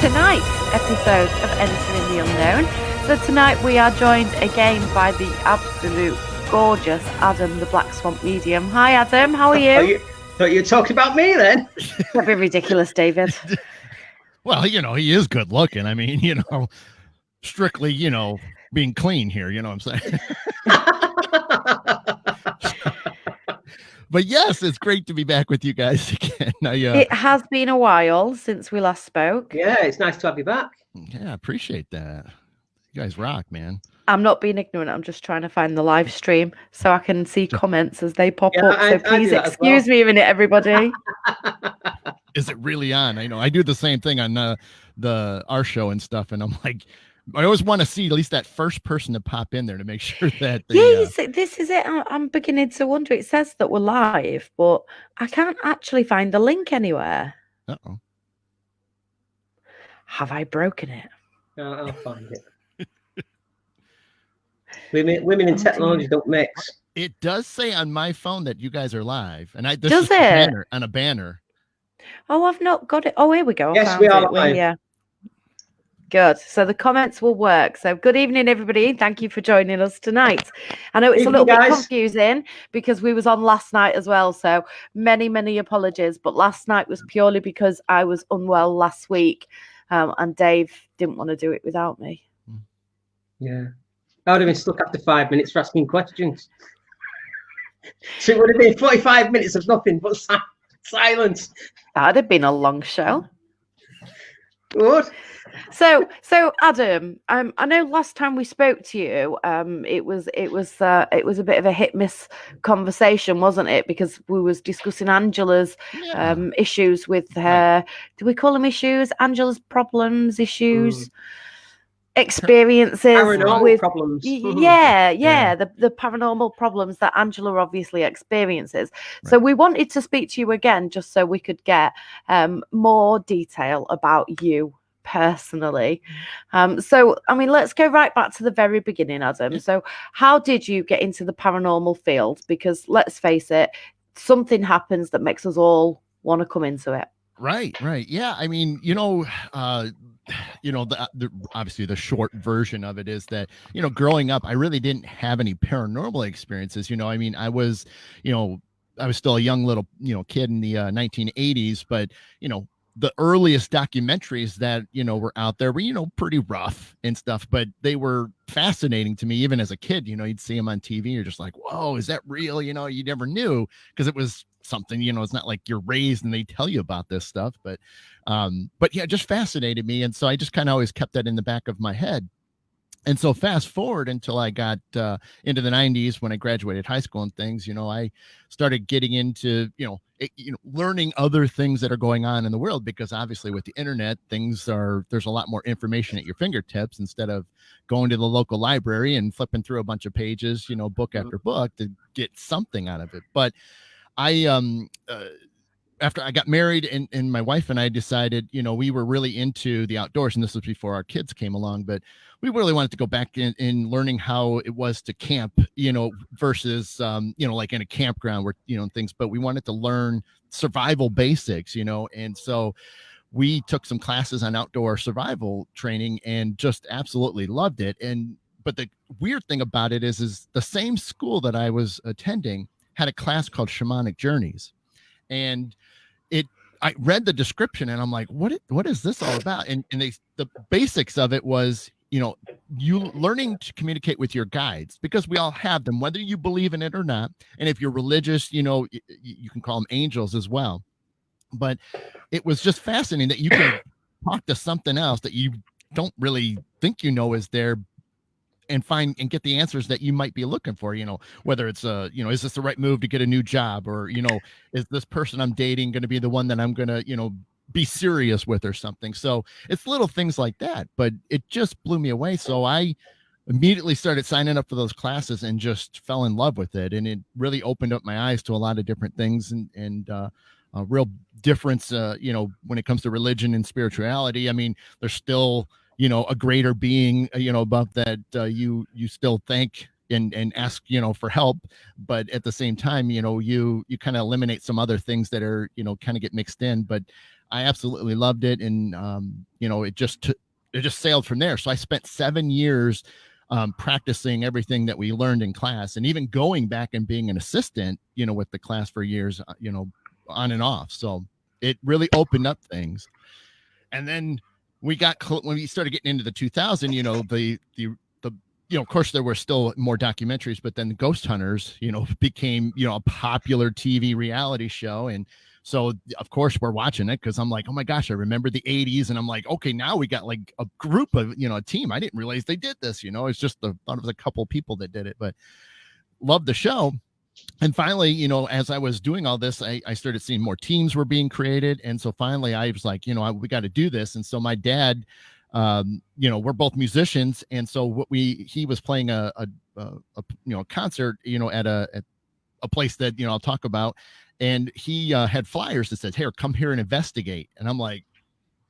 tonight's episode of Entering the Unknown. So tonight we are joined again by the absolute gorgeous Adam, the Black Swamp Medium. Hi Adam, how are you? Thought you talked about me then. Don't be ridiculous, David. Well, you know, he is good looking. I mean, you know, strictly, you know, being clean here, you know what I'm saying? But yes, it's great to be back with you guys again. It has been a while since we last spoke. Yeah, it's nice to have you back. Yeah, I appreciate that. You guys rock, man. I'm not being ignorant. I'm just trying to find the live stream so I can see comments as they pop up. So please excuse me a minute, everybody. Is it really on? I know I do the same thing on our show and stuff, and I'm like, I always want to see at least that first person to pop in there to make sure that this is it. I'm beginning to wonder. It says that we're live, but I can't actually find the link anywhere. Uh-oh. Have I broken it? I'll find it. Women in technology don't mix. It does say on my phone that you guys are live, and this does is it on a banner? Oh, I've not got it. Oh, here we go. Yes, we are live. Yeah. Good. So the comments will work. So good evening, everybody. Thank you for joining us tonight. I know it's a little bit confusing because we was on last night as well. So many apologies. But last night was purely because I was unwell last week, and Dave didn't want to do it without me. Yeah. I would have been stuck after 5 minutes for asking questions. So it would have been 45 minutes of nothing but silence. That'd have been a long show. Good. So Adam, I know last time we spoke to you, it was a bit of a hit miss conversation, wasn't it? Because we was discussing Angela's issues with her. Do we call them issues? Angela's problems, issues. Experiences paranormal problems. The paranormal problems that Angela obviously experiences. Right. So we wanted to speak to you again just so we could get more detail about you personally. So I mean, let's go right back to the very beginning, Adam. So how did you get into the paranormal field? Because let's face it, something happens that makes us all want to come into it. Right. Yeah, I mean, obviously the short version of it is that, growing up, I really didn't have any paranormal experiences. I mean, I was still a young little, kid in the 1980s, but, the earliest documentaries that, were out there were, pretty rough and stuff, but they were fascinating to me, even as a kid. You'd see them on TV. You're just like, whoa, is that real? You never knew because it was something, it's not like you're raised and they tell you about this stuff, but yeah, it just fascinated me. And so I just kind of always kept that in the back of my head. And so fast forward until I got into the 90s when I graduated high school and things, I started getting into, learning other things that are going on in the world, because obviously with the internet, there's a lot more information at your fingertips instead of going to the local library and flipping through a bunch of pages, book after book to get something out of it. But after I got married and my wife and I decided, we were really into the outdoors, and this was before our kids came along, but we really wanted to go back in learning how it was to camp, versus, like in a campground where, things, but we wanted to learn survival basics, and so we took some classes on outdoor survival training and just absolutely loved it. But the weird thing about it is the same school that I was attending had a class called Shamanic Journeys. And I read the description and I'm like, what is this all about? And the basics of it was, you learning to communicate with your guides, because we all have them, whether you believe in it or not. And if you're religious, you can call them angels as well. But it was just fascinating that you can talk to something else that you don't really think is there, and find and get the answers that you might be looking for, whether it's is this the right move to get a new job, or, is this person I'm dating going to be the one that I'm going to, be serious with or something. So it's little things like that, but it just blew me away. So I immediately started signing up for those classes and just fell in love with it. And it really opened up my eyes to a lot of different things and a real difference, when it comes to religion and spirituality. I mean, there's still, a greater being, above that, you still thank and ask, for help. But at the same time, you kind of eliminate some other things that are, kind of get mixed in. But I absolutely loved it. And, it just sailed from there. So I spent 7 years practicing everything that we learned in class, and even going back and being an assistant, with the class for years, on and off. So it really opened up things. And then when we started getting into the 2000, of course there were still more documentaries, but then the Ghost Hunters, became, a popular TV reality show. And so of course we're watching it because I'm like, oh my gosh, I remember the 80s. And I'm like, okay, now we got like a group of, a team. I didn't realize they did this, it's just thought it was a couple people that did it, but loved the show. And finally, as I was doing all this, I started seeing more teams were being created. And so finally I was like, we got to do this. And so my dad, we're both musicians. And so he was playing a concert, at a place that, I'll talk about. And he had flyers that said, "Here, come here and investigate." And I'm like,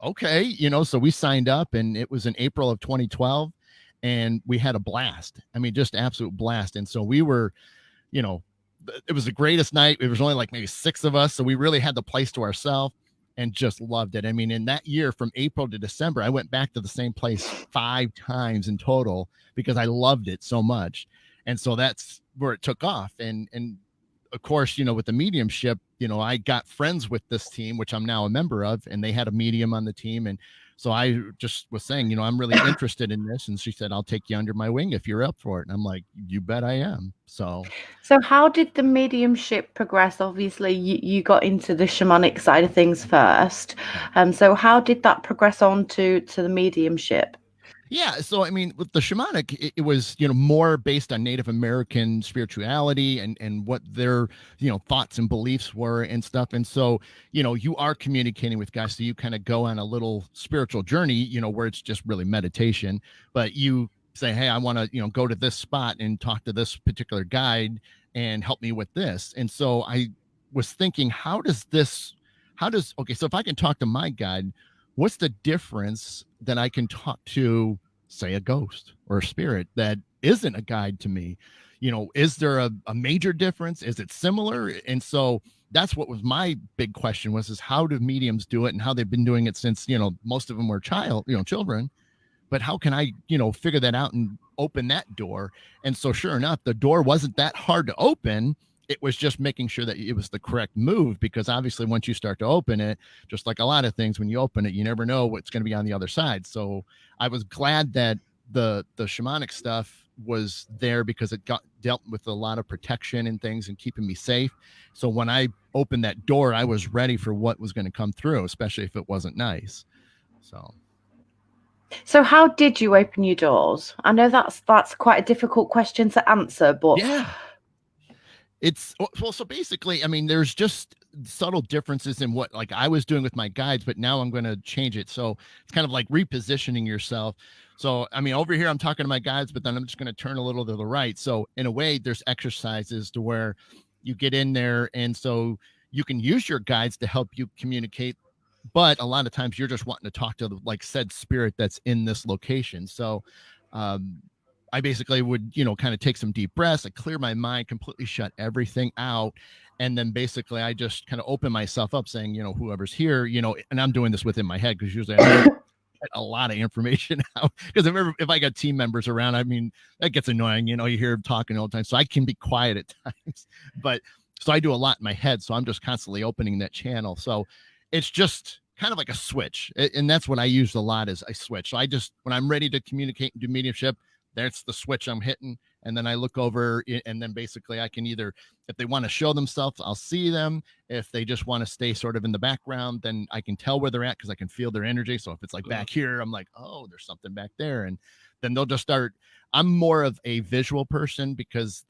okay, so we signed up, and it was in April of 2012, and we had a blast. I mean, just absolute blast. And so we were, it was the greatest night. It was only like maybe 6 of us. So we really had the place to ourselves and just loved it. I mean, in that year from April to December, I went back to the same place 5 times in total because I loved it so much. And so that's where it took off. And of course, with the mediumship, I got friends with this team, which I'm now a member of, and they had a medium on the team. And so I just was saying, I'm really interested in this. And she said, "I'll take you under my wing if you're up for it." And I'm like, "You bet I am." So how did the mediumship progress? Obviously, you got into the shamanic side of things first. So how did that progress on to the mediumship? Yeah. So, I mean, with the shamanic, it was, more based on Native American spirituality and what their, thoughts and beliefs were and stuff. And so, you are communicating with guys. So you kind of go on a little spiritual journey, where it's just really meditation, but you say, "Hey, I want to, go to this spot and talk to this particular guide and help me with this." And so I was thinking, okay, so if I can talk to my guide, what's the difference that I can talk to, say, a ghost or a spirit that isn't a guide to me? Is there a major difference? Is it similar? And so that's what was my big question is how do mediums do it, and how they've been doing it since, most of them were children. But how can I, figure that out and open that door? And so sure enough, the door wasn't that hard to open. It was just making sure that it was the correct move, because obviously once you start to open it, just like a lot of things, when you open it, you never know what's going to be on the other side. So I was glad that the shamanic stuff was there, because it dealt with a lot of protection and things and keeping me safe. So when I opened that door, I was ready for what was going to come through, especially if it wasn't nice. So how did you open your doors? I know that's quite a difficult question to answer, but yeah. So basically, I mean, there's just subtle differences in what like I was doing with my guides, but now I'm going to change it. So it's kind of like repositioning yourself. So, I mean, over here, I'm talking to my guides, but then I'm just going to turn a little to the right. So in a way, there's exercises to where you get in there. And so you can use your guides to help you communicate. But a lot of times you're just wanting to talk to like said spirit that's in this location. So, I basically would, kind of take some deep breaths. I clear my mind, completely shut everything out. And then basically I just kind of open myself up saying, whoever's here, and I'm doing this within my head, because usually I get a lot of information out. Because if I got team members around, I mean, that gets annoying. You hear them talking all the time. So I can be quiet at times. But so I do a lot in my head. So I'm just constantly opening that channel. So it's just kind of like a switch. And that's what I use a lot, is I switch. So when I'm ready to communicate and do mediumship, that's the switch I'm hitting. And then I look over, and then basically I can either, if they want to show themselves, I'll see them. If they just want to stay sort of in the background, then I can tell where they're at, because I can feel their energy. So if it's like back here, I'm like, oh, there's something back there. And then they'll just start. I'm more of a visual person, because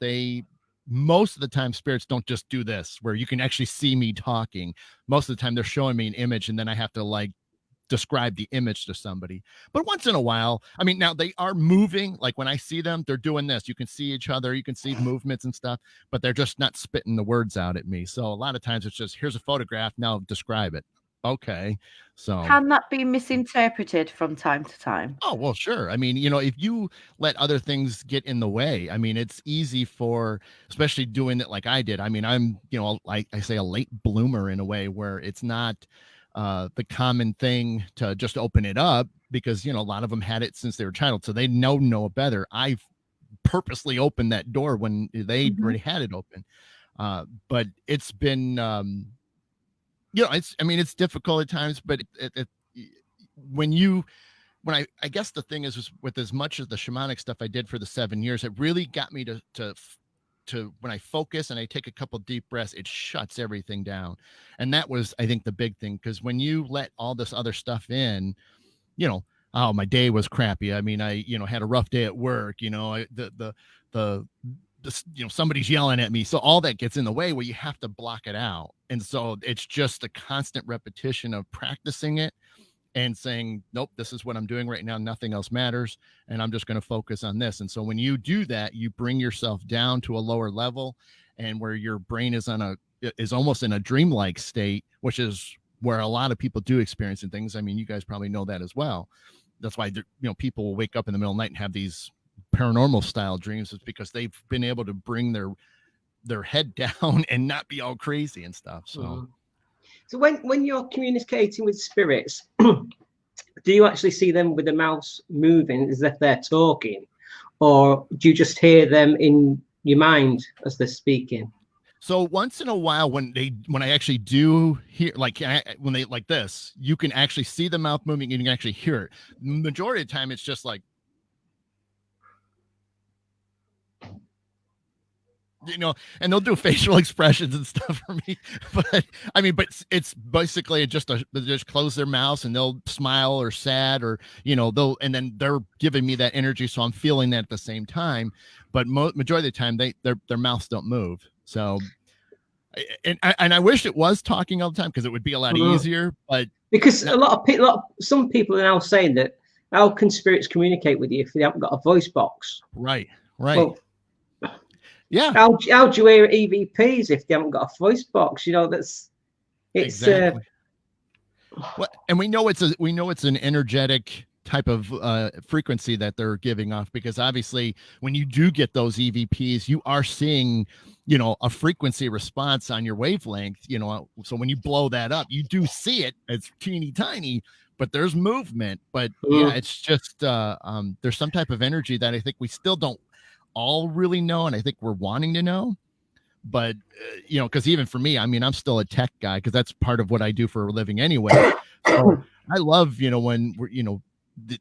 most of the time spirits don't just do this where you can actually see me talking. Most of the time they're showing me an image, and then I have to like describe the image to somebody. But once in a while, I mean, now they are moving. Like when I see them, they're doing this. You can see each other, you can see movements and stuff, but they're just not spitting the words out at me. So a lot of times it's just, here's a photograph, now describe it. Okay. So can that be misinterpreted from time to time? Oh, well, sure. I mean, if you let other things get in the way, I mean, it's easy for, especially doing it like I did. I mean, I'm, I say a late bloomer in a way where it's not, the common thing to just open it up, because, you know, a lot of them had it since they were a child, so they know better. I've purposely opened that door when they already had it open. But it's been, you know, it's difficult at times, but when I guess the thing is with as much of the shamanic stuff I did for the 7 years, it really got me to when I focus and I take a couple deep breaths, it shuts everything down. And that was, I think, the big thing, because when you let all this other stuff in, you know, oh, my day was crappy. I mean, I, you know, had a rough day at work, you know, you know, somebody's yelling at me. So all that gets in the way, where you have to block it out. And so it's just a constant repetition of practicing it and saying, nope, this is what I'm doing right now. Nothing else matters. And I'm just going to focus on this. And so when you do that, you bring yourself down to a lower level, and where your brain is almost in a dreamlike state, which is where a lot of people do experiencing things. I mean, you guys probably know that as well. That's why, you know, people will wake up in the middle of the night and have these paranormal style dreams, is because they've been able to bring their head down and not be all crazy and stuff. So so when you're communicating with spirits, do you actually see them with the mouths moving as if they're talking, or do you just hear them in your mind as they're speaking? So once in a while, when I actually do hear, like, when they like this, you can actually see the mouth moving and you can actually hear it. Majority of the time, it's just like, you know, and they'll do facial expressions and stuff for me. But I mean, but it's basically just they just close their mouths and they'll smile or sad, or, you know, and then they're giving me that energy. So I'm feeling that at the same time. But majority of the time, their mouths don't move. So, and I wish it was talking all the time, because it would be a lot easier. But because some people are now saying that, how can spirits communicate with you if they haven't got a voice box? Right. Well, yeah. How do you hear EVPs if they haven't got a voice box? You know, it's exactly. Well, and we know it's an energetic type of frequency that they're giving off, because obviously when you do get those EVPs, you are seeing, you know, a frequency response on your wavelength, you know. So when you blow that up, you do see it. It's teeny tiny, but there's movement. But yeah, it's just there's some type of energy that I think we still don't all really know, and I think we're wanting to know. But you know, because even for me, I mean, I'm still a tech guy, because that's part of what I do for a living anyway. So I love, you know, when we're, you know,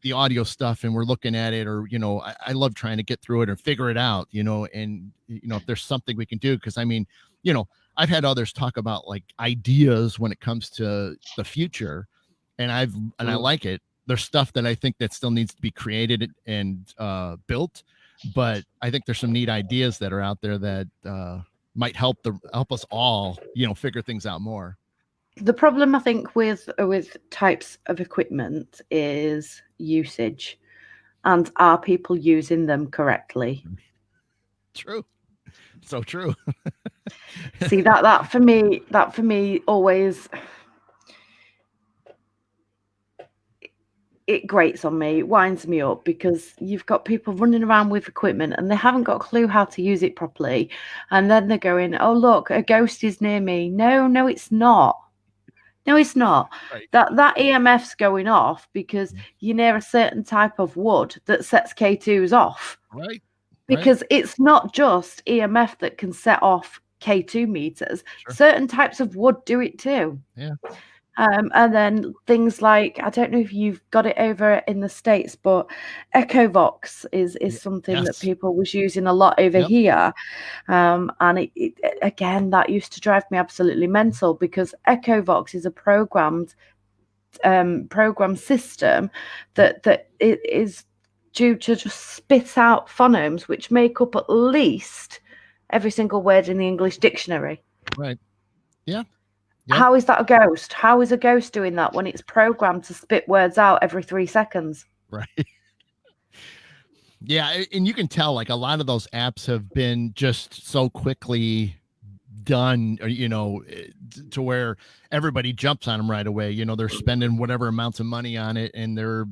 the audio stuff and we're looking at it, or, you know, I love trying to get through it or figure it out, you know. And, you know, if there's something we can do, because I mean, you know, I've had others talk about like ideas when it comes to the future, and I like it. There's stuff that I think that still needs to be created and built, but I think there's some neat ideas that are out there that might help us all, you know, figure things out more. The problem, I think, with types of equipment is usage, and are people using them correctly? True. So true. See, that for me always, it grates on me, it winds me up, because you've got people running around with equipment and they haven't got a clue how to use it properly, and then they're going, oh look, a ghost is near me. No, it's not. No, it's not. Right. That EMF's going off because you're near a certain type of wood that sets K2s off. Right. Because it's not just EMF that can set off K2 meters. Sure. Certain types of wood do it too. Yeah. And then things like, I don't know if you've got it over in the States, but Echovox is something that people was using a lot over here. And it again, that used to drive me absolutely mental, because Echovox is a program system that it is due to just spit out phonemes which make up at least every single word in the English dictionary. Right. Yeah. Yep. How is that a ghost? How is a ghost doing that when it's programmed to spit words out every 3 seconds? Right. Yeah, and you can tell, like, a lot of those apps have been just so quickly done, you know, to where everybody jumps on them right away. You know, they're spending whatever amounts of money on it, and they're,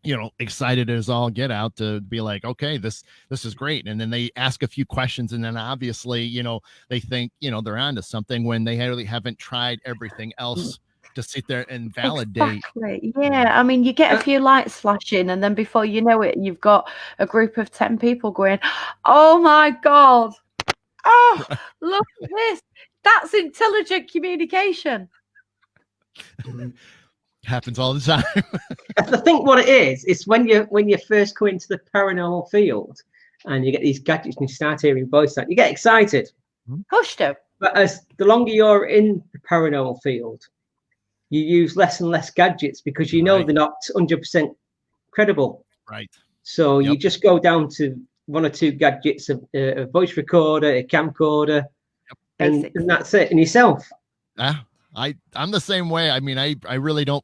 you know, excited as all get out to be like, okay, this is great. And then they ask a few questions, and then obviously, you know, they think, you know, they're onto something when they really haven't tried everything else to sit there and validate. Exactly. Yeah. I mean, you get a few lights flashing, and then before you know it, you've got a group of 10 people going, "Oh my God. Oh, look at this. That's intelligent communication." Happens all the time. I think what it is, it's when you first come into the paranormal field and you get these gadgets and you start hearing voices, you get excited. Hush, do. But as the longer you're in the paranormal field, you use less and less gadgets because you know Right. they're not 100% credible. Right. So you Yep. just go down to one or two gadgets, a voice recorder, a camcorder, and that's it, and yourself. I'm the same way. I mean, I really don't.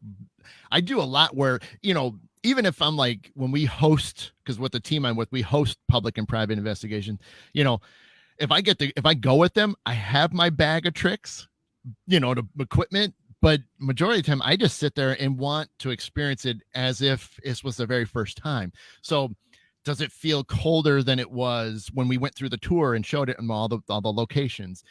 I do a lot where, you know, even if I'm like, when we host, because with the team I'm with, we host public and private investigation, you know, if I go with them, I have my bag of tricks, you know, the equipment, but majority of the time I just sit there and want to experience it as if it was the very first time. So does it feel colder than it was when we went through the tour and showed it in all the locations?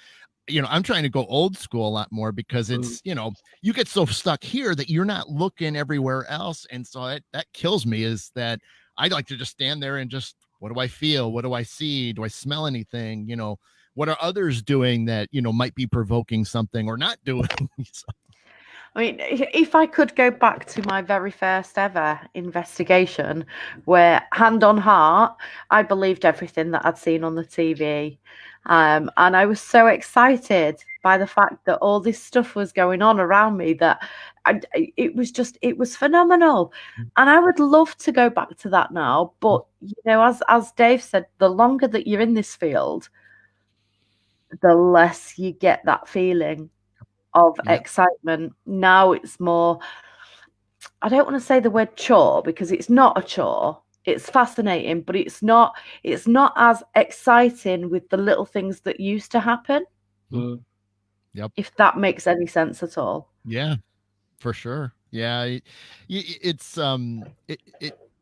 You know, I'm trying to go old school a lot more because it's, you know, you get so stuck here that you're not looking everywhere else. And so that kills me, is that I like to just stand there and just, what do I feel? What do I see? Do I smell anything? You know, what are others doing that, you know, might be provoking something or not doing? So, I mean, if I could go back to my very first ever investigation, where, hand on heart, I believed everything that I'd seen on the TV. And I was so excited by the fact that all this stuff was going on around me that it was phenomenal. And I would love to go back to that now. But, you know, as Dave said, the longer that you're in this field, the less you get that feeling of excitement. Now it's more, I don't want to say the word chore, because it's not a chore. It's fascinating, but it's not as exciting with the little things that used to happen. Yep. If that makes any sense at all. Yeah, for sure. Yeah. It's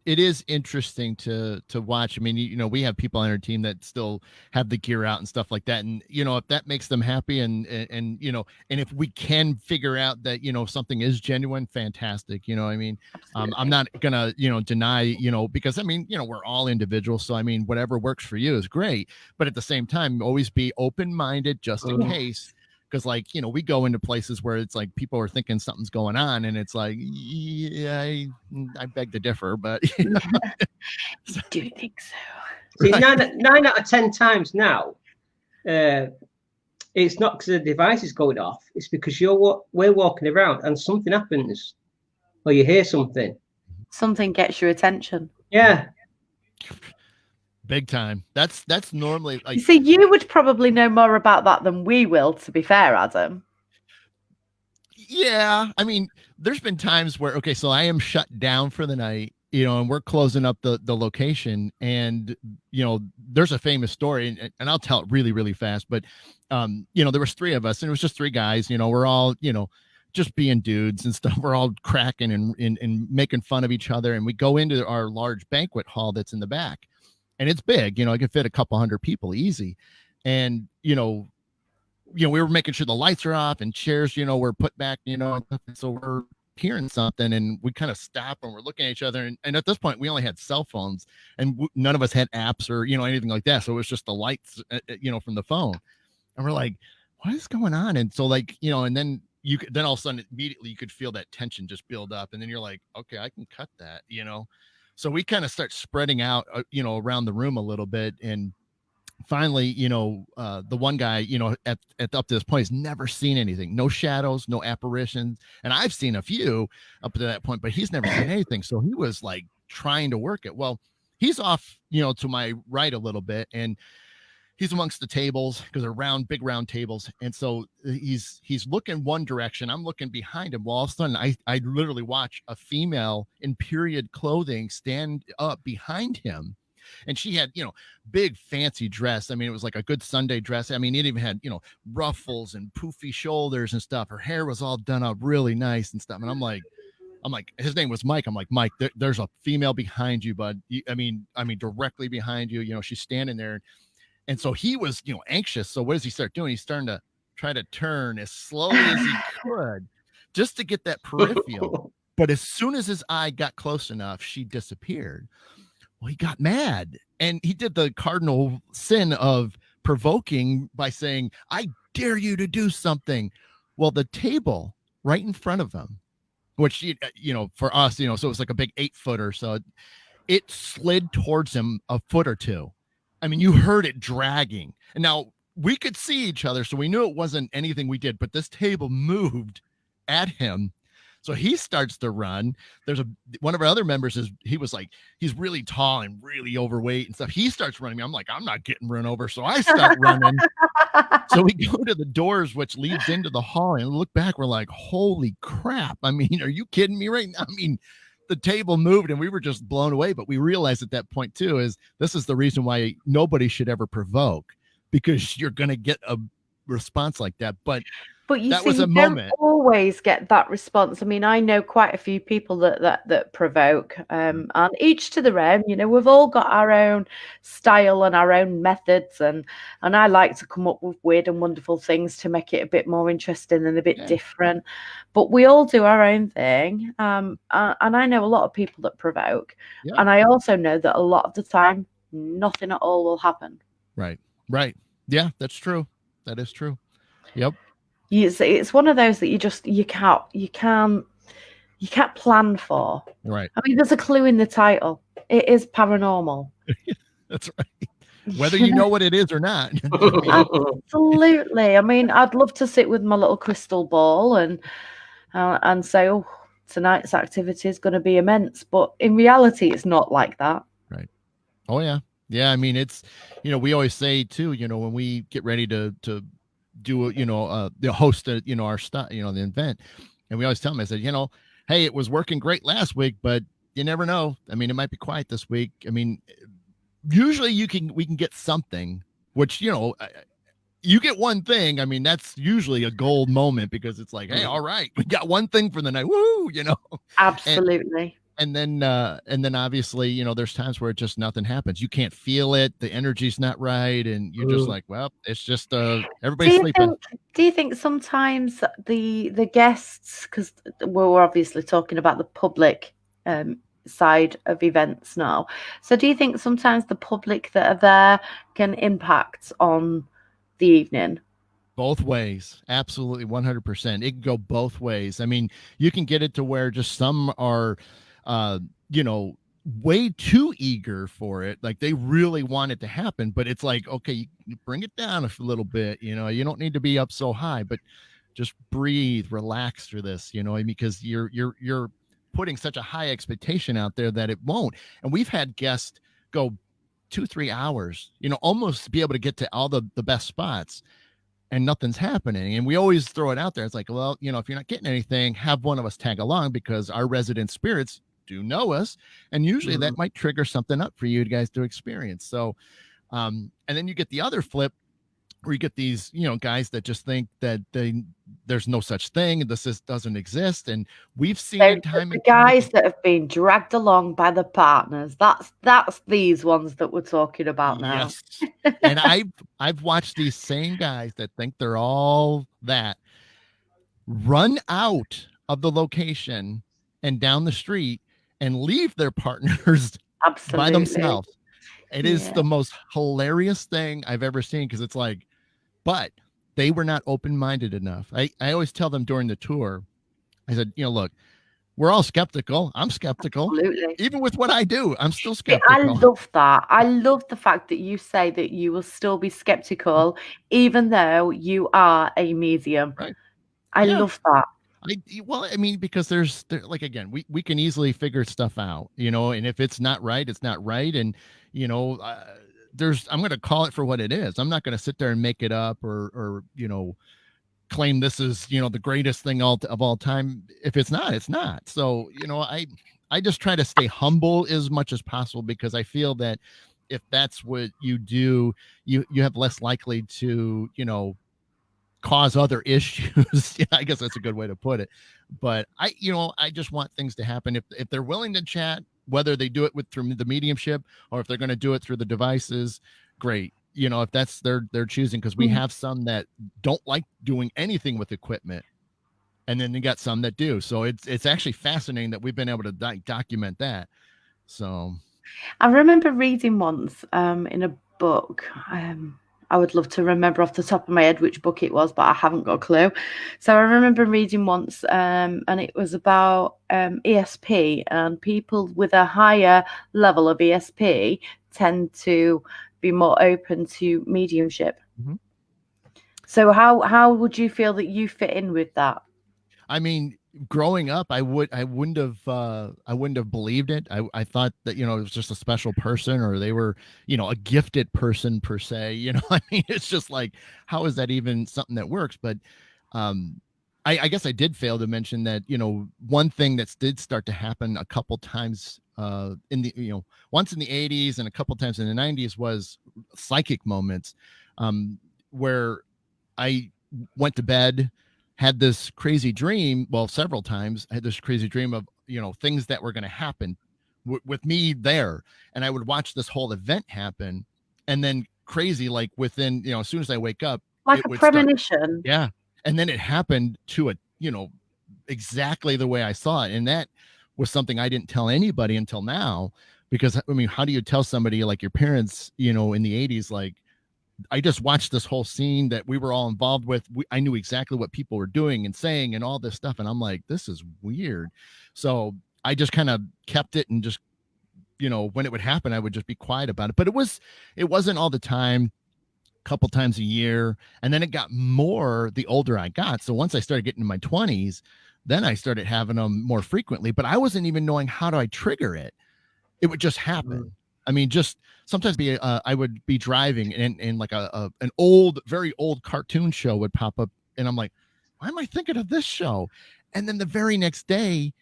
it is interesting to watch. I mean, you know, we have people on our team that still have the gear out and stuff like that, and you know, if that makes them happy, and you know, and if we can figure out that, you know, something is genuine, fantastic. You know, I mean, I'm not gonna, you know, deny, you know, because I mean, you know, we're all individuals, so I mean, whatever works for you is great, but at the same time, always be open-minded just in case. Because, like, you know, we go into places where it's like people are thinking something's going on, and it's like, yeah, I beg to differ, but you know. I do think so. See, 9 out of 10 times now, it's not because the device is going off. It's because we're walking around and something happens, or you hear something. Something gets your attention. Yeah. Big time. That's normally like. You see, you would probably know more about that than we will, to be fair, Adam. Yeah, I mean, there's been times where, okay, so I am shut down for the night, you know, and we're closing up the location, and you know, there's a famous story, and I'll tell it really, really fast, but you know, there was 3 of us, and it was just 3 guys, you know, we're all, you know, just being dudes and stuff. We're all cracking and making fun of each other, and we go into our large banquet hall that's in the back. And it's big, you know, it can fit a couple hundred people easy. And, you know, we were making sure the lights are off and chairs, you know, were put back, you know, so we're hearing something, and we kind of stop and we're looking at each other. And at this point, we only had cell phones, and none of us had apps or, you know, anything like that. So it was just the lights, you know, from the phone. And we're like, what is going on? And so, like, you know, and then then all of a sudden immediately you could feel that tension just build up. And then you're like, okay, I can cut that, you know? So we kind of start spreading out, you know, around the room a little bit. And finally, you know, the one guy, you know, at up to this point has never seen anything, no shadows, no apparitions. And I've seen a few up to that point, but he's never seen anything. So he was like trying to work it. Well, he's off, you know, to my right a little bit, and he's amongst the tables because they're big round tables. And so he's looking one direction. I'm looking behind him. Well, all of a sudden I literally watch a female in period clothing stand up behind him. And she had, you know, big fancy dress. I mean, it was like a good Sunday dress. I mean, it even had, you know, ruffles and poofy shoulders and stuff. Her hair was all done up really nice and stuff. And I'm like, his name was Mike. I'm like, Mike, there's a female behind you, bud. I mean, directly behind you. You know, she's standing there. And so he was, you know, anxious. So what does he start doing? He's starting to try to turn as slowly as he could just to get that peripheral. But as soon as his eye got close enough, she disappeared. Well, he got mad, and he did the cardinal sin of provoking by saying, I dare you to do something. Well, the table right in front of him, which, for us, so it was like a big 8-footer. So it slid towards him a foot or two. I mean, you heard it dragging. And now we could see each other, so we knew it wasn't anything we did, but this table moved at him. So he starts to run. One of our other members he's really tall and really overweight and stuff. He starts running. I'm like, I'm not getting run over. So I start running. So we go to the doors, which leads into the hall, and look back. We're like, holy crap. I mean, are you kidding me right now? I mean, the table moved and we were just blown away. But we realized at that point too, this is the reason why nobody should ever provoke, because you're going to get a response like that. But that was a moment. Don't always get that response. I mean, I know quite a few people that provoke, and each to their own. We've all got our own style and our own methods, and I like to come up with weird and wonderful things to make it a bit more interesting and a bit different. But we all do our own thing, and I know a lot of people that provoke, and I also know that a lot of the time, nothing at all will happen. Right. Yeah, that's true. That is true. Yep. It's one of those that you can't plan for. Right. I mean, there's a clue in the title. It is paranormal. That's right. Whether you know what it is or not. Absolutely. I mean, I'd love to sit with my little crystal ball and say, oh, tonight's activity is going to be immense. But in reality, it's not like that. Right. Oh, yeah. Yeah. I mean, it's, we always say too, when we get ready to do the host our stuff, the event, and we always tell them, I said, hey, it was working great last week, but you never know. I mean, it might be quiet this week. I mean, usually we can get something, which you get one thing. I mean, that's usually a gold moment, because it's like, hey, all right, we got one thing for the night. Woo, Absolutely. And then obviously, there's times where just nothing happens. You can't feel it. The energy's not right. And you're just like, well, it's just everybody's sleeping. Do you think sometimes the guests, because we're obviously talking about the public side of events now. So do you think sometimes the public that are there can impact on the evening? Both ways. Absolutely. 100%. It can go both ways. I mean, you can get it to where just some are, way too eager for it. Like they really want it to happen, but it's like, okay, you bring it down a little bit, you don't need to be up so high, but just breathe, relax through this, because you're putting such a high expectation out there that it won't. And we've had guests go 2-3 hours, almost be able to get to all the best spots, and nothing's happening. And we always throw it out there. It's like, well, if you're not getting anything, have one of us tag along, because our resident spirits do know us, and usually that might trigger something up for you guys to experience. So and then you get the other flip, where you get these guys that just think that there's no such thing, this doesn't exist. And we've seen it time and guys that have been dragged along by the partners. That's these ones that we're talking about now. Yes. And I've watched these same guys that think they're all that run out of the location and down the street and leave their partners by themselves. It is the most hilarious thing I've ever seen, because it's like, but they were not open-minded enough. I always tell them during the tour, I said, look, we're all skeptical. I'm skeptical. Absolutely. Even with what I do, I'm still skeptical. I love that. I love the fact that you say that you will still be skeptical, even though you are a medium. Right. I love that. I mean, because there's like, again, we can easily figure stuff out, and if it's not right, it's not right. And, I'm going to call it for what it is. I'm not going to sit there and make it up or claim this is, the greatest thing of all time. If it's not, it's not. So, I just try to stay humble as much as possible, because I feel that if that's what you do, you have less likely to, cause other issues. I guess that's a good way to put it. But I just want things to happen. If they're willing to chat, whether they do it through the mediumship or if they're going to do it through the devices, great. If that's their choosing, because we have some that don't like doing anything with equipment. and then you got some that do. So it's actually fascinating that we've been able to document that. So I remember reading once in a book. I would love to remember off the top of my head which book it was, but I haven't got a clue. So I remember reading once, and it was about ESP, and people with a higher level of ESP tend to be more open to mediumship. Mhm. So how would you feel that you fit in with that? I mean, growing up, I wouldn't have believed it. I thought that, it was just a special person, or they were, a gifted person per se. I mean, it's just like, how is that even something that works? But um, I guess I did fail to mention that, one thing that did start to happen a couple times in the, once in the 80s and a couple times in the 90s was psychic moments, where I went to bed, had this crazy dream. Well, several times I had this crazy dream of, things that were going to happen with me there. And I would watch this whole event happen. And then crazy, like within, as soon as I wake up, Like it a would start. premonition? Yeah. And then it happened to exactly the way I saw it. And that was something I didn't tell anybody until now, because I mean, how do you tell somebody like your parents, in the 80s, like, I just watched this whole scene that we were all involved with. I knew exactly what people were doing and saying and all this stuff. And I'm like, this is weird. So I just kind of kept it, and just, when it would happen, I would just be quiet about it. But it wasn't all the time, a couple times a year. And then it got more the older I got. So once I started getting in my 20s, then I started having them more frequently, but I wasn't even knowing how do I trigger it. It would just happen. I mean, just sometimes I would be driving, and like an old, very old cartoon show would pop up, and I'm like, why am I thinking of this show? And then the very next day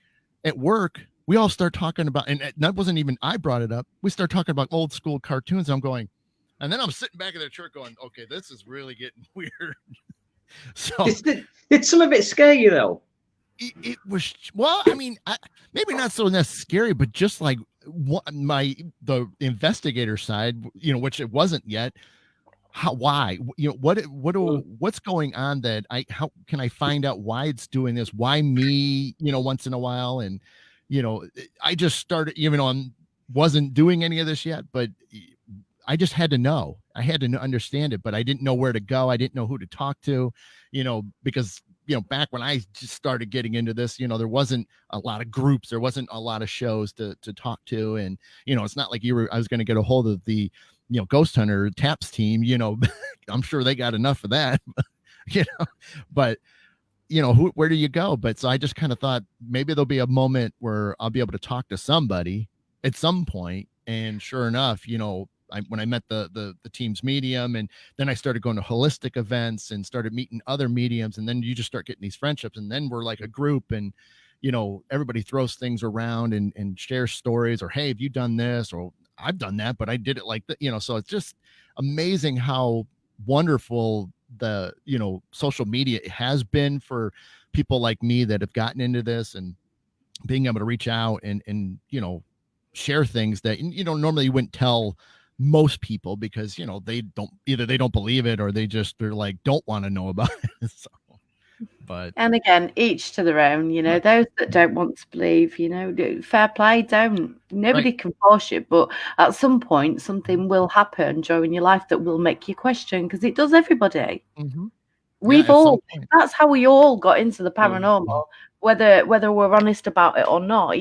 at work, we all start talking about, and that wasn't even I brought it up. We start talking about old school cartoons. And I'm going, and then I'm sitting back in the chair going, okay, this is really getting weird. So Did some of it scare you though? it was, well, I mean, maybe not so scary, but just like the investigator side, which it wasn't yet. Why, what's going on, that how can I find out why it's doing this? Why me, once in a while? And, I just started, even though I wasn't doing any of this yet, but I just had to know. I had to understand it, but I didn't know where to go. I didn't know who to talk to, because, back when I just started getting into this, there wasn't a lot of groups. There wasn't a lot of shows to talk to. And, it's not like I was going to get a hold of the, Ghost Hunter TAPS team, I'm sure they got enough of that, but, where do you go? But so I just kind of thought maybe there'll be a moment where I'll be able to talk to somebody at some point. And sure enough, when I met the team's medium, and then I started going to holistic events and started meeting other mediums, and then you just start getting these friendships, and then we're like a group, and everybody throws things around and shares stories, or hey, have you done this, or I've done that, but I did it like that, so it's just amazing how wonderful the social media has been for people like me that have gotten into this, and being able to reach out and share things that normally you wouldn't tell most people, because they don't believe it, or they're like don't want to know about it. So, but And again, each to their own, right. those that don't want to believe, fair play, don't. Nobody Right. can force you, but at some point something will happen during your life that will make you question, because it does everybody. Mm-hmm. Yeah, We've at some all, point. that's how we all got into the Mm. paranormal, whether we're honest about it or not.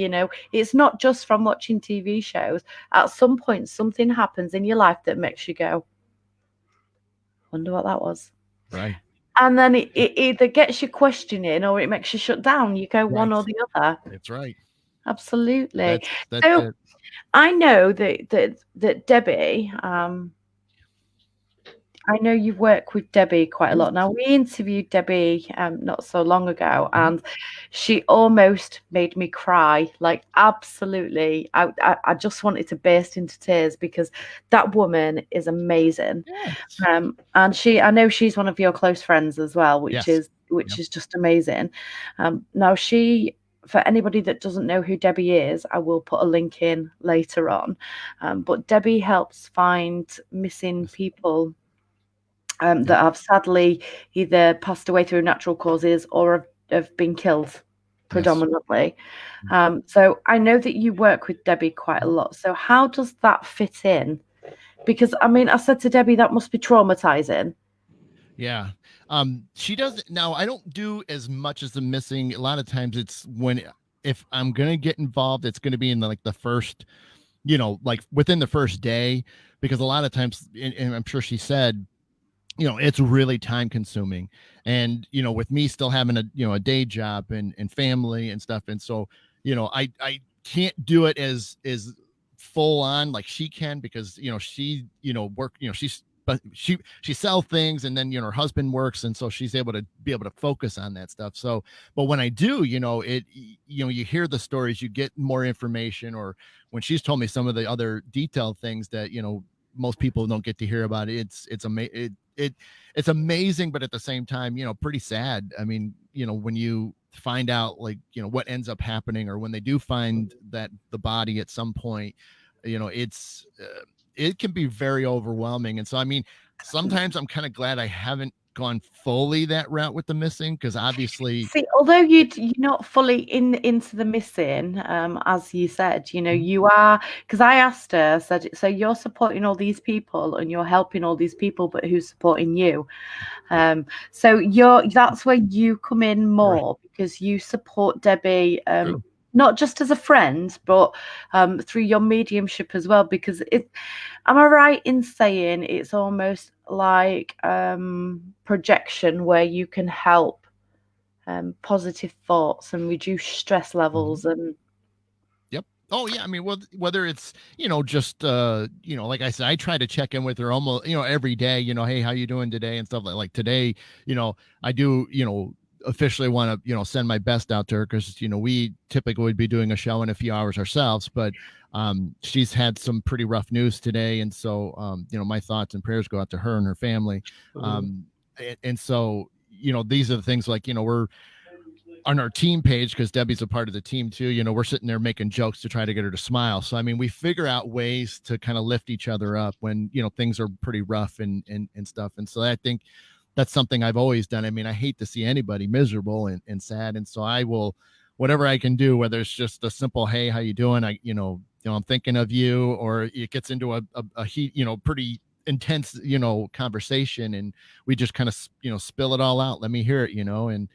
It's not just from watching TV shows. At some point something happens in your life that makes you go, wonder what that was. Right. And then it either gets you questioning or it makes you shut down. You go one Right. or the other. That's right. Absolutely. That's So it. I know that Debbie, I know you've worked with Debbie quite a lot. Now, we interviewed Debbie not so long ago, and she almost made me cry. Like, absolutely. I just wanted to burst into tears, because that woman is amazing. Yes. And I know she's one of your close friends as well, which Yes. is just amazing. Now, for anybody that doesn't know who Debbie is, I will put a link in later on. But Debbie helps find missing people that have sadly either passed away through natural causes or have have been killed predominantly. So I know that you work with Debbie quite a lot. So how does that fit in? Because I mean, I said to Debbie, that must be traumatizing. Yeah. She doesn't now. I don't do as much as the missing. A lot of times it's when if I'm gonna get involved, it's gonna be in the first, like within the first day, because a lot of times, and I'm sure she said, it's really time consuming. And, with me still having a day job and family and stuff. And so, I can't do it as full on like she can, because, she, work, but she sells things, and then, her husband works. And so she's able to focus on that stuff. So, but when I do, you hear the stories, you get more information, or when she's told me some of the other detailed things that, most people don't get to hear about it. It's amazing, but at the same time, pretty sad. I mean, when you find out what ends up happening, or when they do find that the body at some point, it can be very overwhelming. And so, I mean, sometimes I'm kind of glad I haven't gone fully that route with the missing, because obviously, see, although you're not fully into the missing, as you said, you are, because I asked her, I said, so you're supporting all these people and you're helping all these people, but who's supporting you? So that's where you come in more, right, because you support Debbie, not just as a friend, but through your mediumship as well. Because am I right in saying it's almost like projection, where you can help positive thoughts and reduce stress levels? And yep. Oh yeah. I mean, whether it's, just, like I said, I try to check in with her almost, every day, hey, how you doing today? And stuff like today, I do, officially want to, send my best out to her, because, we typically would be doing a show in a few hours ourselves, but she's had some pretty rough news today. And so, my thoughts and prayers go out to her and her family. And so, these are the things like, we're on our team page, because Debbie's a part of the team too, we're sitting there making jokes to try to get her to smile. So, I mean, we figure out ways to kind of lift each other up when, things are pretty rough and stuff. And so I think that's something I've always done. I mean, I hate to see anybody miserable and sad. And so I will, whatever I can do, whether it's just a simple, hey, how you doing? I'm thinking of you, or it gets into a heat, pretty intense, conversation, and we just kind of, spill it all out. Let me hear it, and,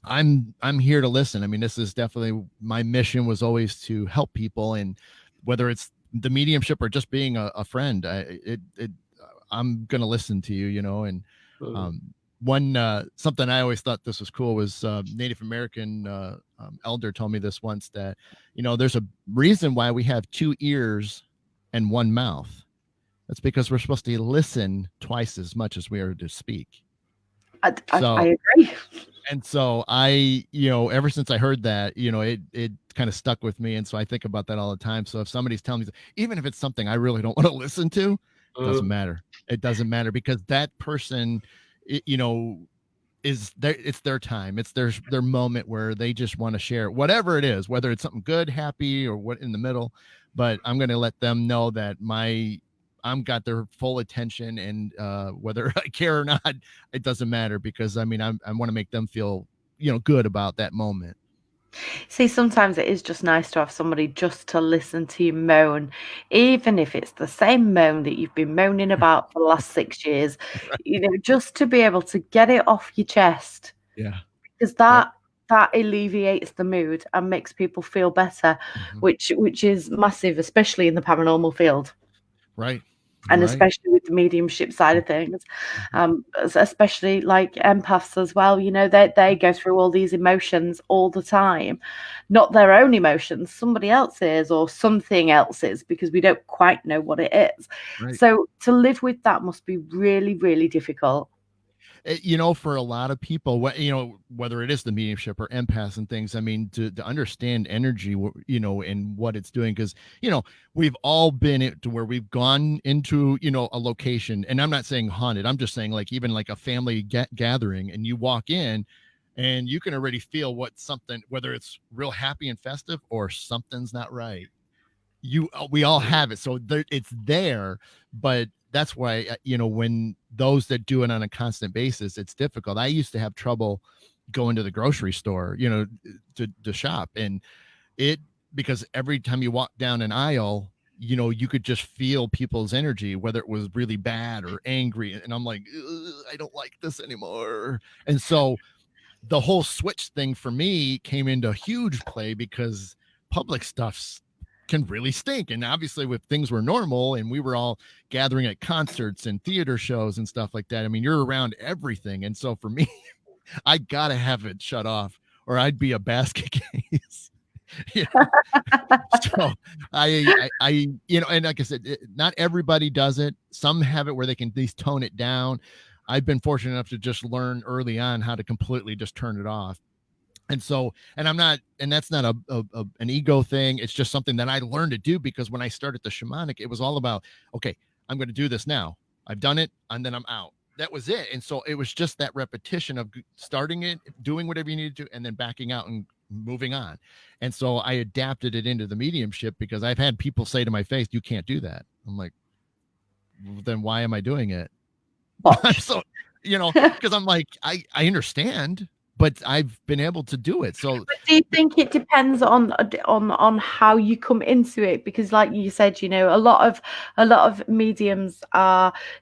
I'm here to listen. I mean, this is definitely my mission, was always to help people, and whether it's the mediumship or just being a friend, I'm going to listen to you, and one something I always thought this was cool was Native American elder told me this once, that there's a reason why we have 2 ears and 1 mouth. That's because we're supposed to listen twice as much as we are to speak. I agree. And so I, ever since I heard that, it kind of stuck with me. And so I think about that all the time. So if somebody's telling me, even if it's something I really don't want to listen to, it doesn't matter. It doesn't matter, because that person, is there. It's their time. It's their moment where they just want to share whatever it is, whether it's something good, happy, or what in the middle. But I'm going to let them know that I'm got their full attention, and whether I care or not, it doesn't matter, because I mean, I want to make them feel, good about that moment. See, sometimes it is just nice to have somebody just to listen to you moan, even if it's the same moan that you've been moaning about for the last 6 years, right, just to be able to get it off your chest. Yeah. Because that alleviates the mood and makes people feel better, which is massive, especially in the paranormal field. Right. And especially with the mediumship side of things, especially like empaths as well, they go through all these emotions all the time, not their own emotions, somebody else's or something else's, because we don't quite know what it is. Right. So to live with that must be really, really difficult. For a lot of people, whether it is the mediumship or empaths and things, I mean, to understand energy, and what it's doing, because, we've all been to where we've gone into, a location, and I'm not saying haunted, I'm just saying like even like a family gathering, and you walk in and you can already feel whether it's real happy and festive or something's not right. We all have it. So it's there, but that's why, when those that do it on a constant basis, it's difficult. I used to have trouble, go into the grocery store, to shop. And because every time you walk down an aisle, you could just feel people's energy, whether it was really bad or angry. And I'm like, I don't like this anymore. And so the whole switch thing for me came into huge play, because public stuffs can really stink. And obviously, if things were normal and we were all gathering at concerts and theater shows and stuff like that, I mean, you're around everything. And so for me, I gotta have it shut off, or I'd be a basket case. So I and like I said, not everybody does it. Some have it where they can at least tone it down. I've been fortunate enough to just learn early on how to completely just turn it off. And so, and that's not an ego thing. It's just something that I learned to do, because when I started the shamanic, it was all about, okay, I'm going to do this now. I've done it, and then I'm out. That was it. And so it was just that repetition of starting it, doing whatever you need to do, and then backing out and moving on. And so I adapted it into the mediumship, because I've had people say to my face, you can't do that. I'm like, well, then why am I doing it? So, because I'm like, I understand, but I've been able to do it. So but do you think it depends on how you come into it? Because like you said, a lot of mediums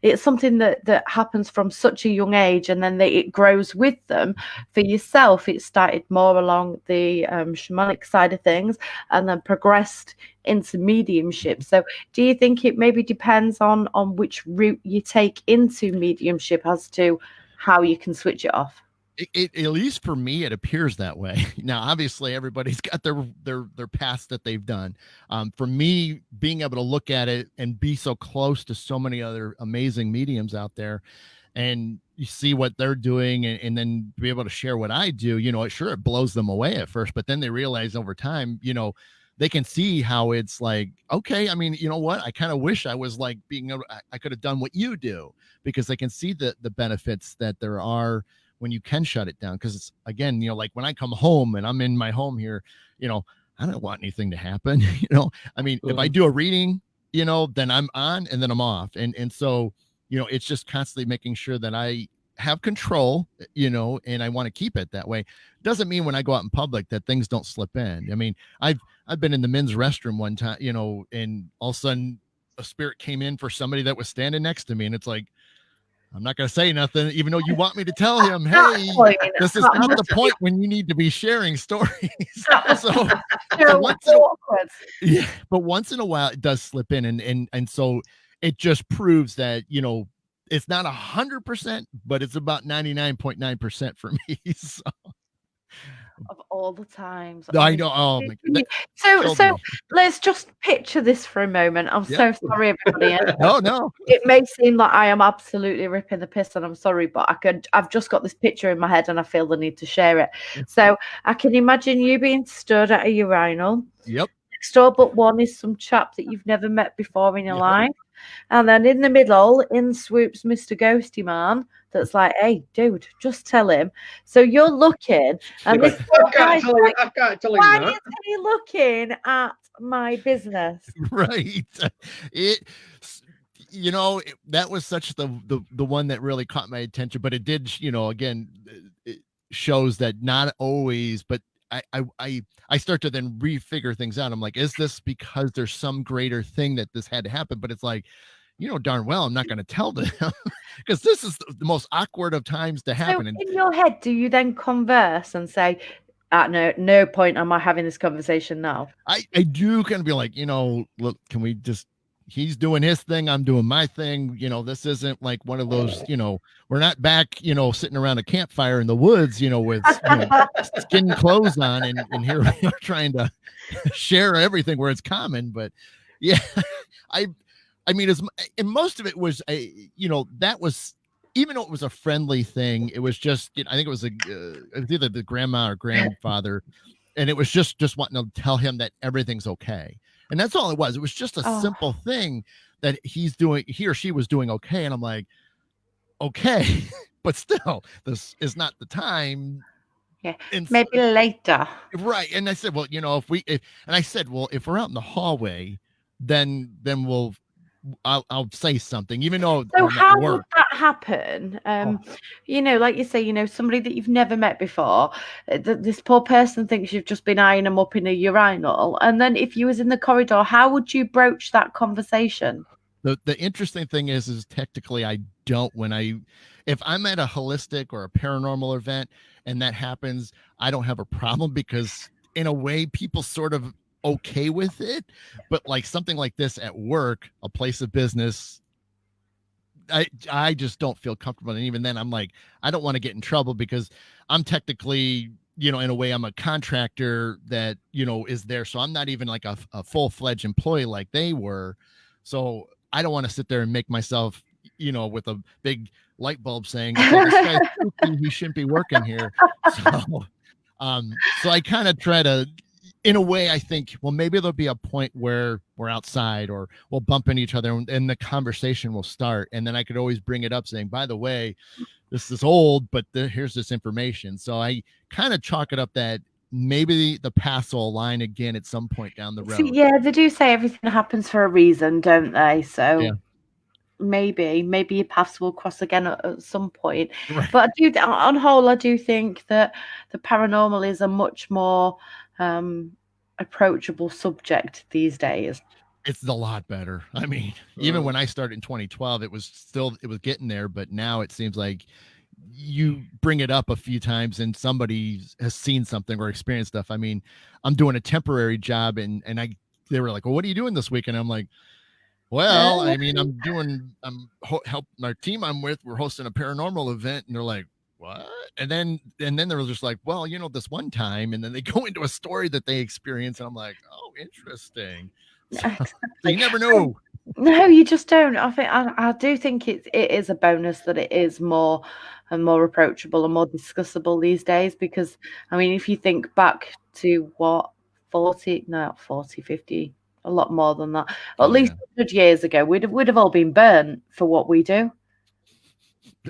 it's something that happens from such a young age, and then it grows with them. For yourself, it started more along the shamanic side of things, and then progressed into mediumship. So do you think it maybe depends on which route you take into mediumship as to how you can switch it off? At least for me, it appears that way. Now, obviously, everybody's got their past that they've done. For me, being able to look at it and be so close to so many other amazing mediums out there, and you see what they're doing, and then be able to share what I do, it blows them away at first, but then they realize over time, they can see how it's like, okay, I mean, you know what? I kind of wish I was like I could have done what you do, because they can see the benefits that there are when you can shut it down. Because it's, again, like when I come home and I'm in my home here, I don't want anything to happen. I mean, if I do a reading, then I'm on and then I'm off. And so, it's just constantly making sure that I have control, and I want to keep it that way. Doesn't mean when I go out in public that things don't slip in. I mean, I've been in the men's restroom one time, and all of a sudden a spirit came in for somebody that was standing next to me. And it's like, I'm not going to say nothing, even though you want me to tell him, hey, this is not the point when you need to be sharing stories. so once in a while, it does slip in. And so it just proves that, it's not 100%, but it's about 99.9% for me. So. Of all the times. I know. Oh my God. So let's just picture this for a moment. I'm so sorry, everybody. No. It may seem like I am absolutely ripping the piss, and I'm sorry, but I've just got this picture in my head, and I feel the need to share it. So I can imagine you being stood at a urinal. Yep. Next door but one is some chap that you've never met before in your life. And then in the middle, in swoops Mr. Ghosty Man, that's like, hey, dude, just tell him. So you're looking, and this guy's like, why is he looking at my business? Right. That was such the one that really caught my attention, but it did, again, it shows that not always, but I start to then refigure things out. I'm like, is this because there's some greater thing that this had to happen? But it's like, darn well, I'm not going to tell them, because this is the most awkward of times to happen. So in your head, do you then converse and say, at no point am I having this conversation now? I do kind of be like, look, can we just, he's doing his thing, I'm doing my thing. This isn't like one of those, we're not back, sitting around a campfire in the woods, with skin clothes on, and here we are trying to share everything where it's common. But yeah, I mean, and most of it was that was, even though it was a friendly thing, it was just, I think it was either the grandma or grandfather, and it was just wanting to tell him that everything's okay. And that's all it was. It was just a simple thing that he or she was doing okay. And I'm like, okay, but still, this is not the time. Yeah, maybe later. Right. And I said, well, if we're out in the hallway, then I'll say something, even though. So how would that that happen, like you say, somebody that you've never met before, this poor person thinks you've just been eyeing them up in a urinal, and then if you was in the corridor, how would you broach that conversation? The interesting thing is technically I don't, if I'm at a holistic or a paranormal event and that happens, I don't have a problem, because in a way people sort of okay with it. But like something like this at work, a place of business, I just don't feel comfortable. And even then I'm like, I don't want to get in trouble, because I'm technically, in a way, I'm a contractor that, is there. So I'm not even like a full-fledged employee like they were. So I don't want to sit there and make myself, with a big light bulb saying, okay, this guy's spooky, he shouldn't be working here. So I kind of try to, in a way, I think, well, maybe there'll be a point where we're outside or we'll bump into each other and the conversation will start. And then I could always bring it up saying, by the way, this is old, but here's this information. So I kind of chalk it up that maybe the paths will align again at some point down the road. So, yeah, they do say everything happens for a reason, don't they? So yeah. maybe your paths will cross again at some point. Right. But on whole, I do think that the paranormal is a much more approachable subject these days. It's a lot better. I mean, even when I started in 2012, it was getting there, but now it seems like you bring it up a few times and somebody has seen something or experienced stuff. I mean, I'm doing a temporary job and they were like, well, what are you doing this week? And I'm like, well, I mean, I'm helping our team I'm with. We're hosting a paranormal event. And they're like, what? And then they were just like, well, this one time. And then they go into a story that they experienced. And I'm like, oh, interesting. So you never know. No, you just don't. I do think it is a bonus that it is more and more approachable and more discussable these days, because I mean, if you think back to 50, a lot more than that, at least 100 years ago, we'd have all been burnt for what we do.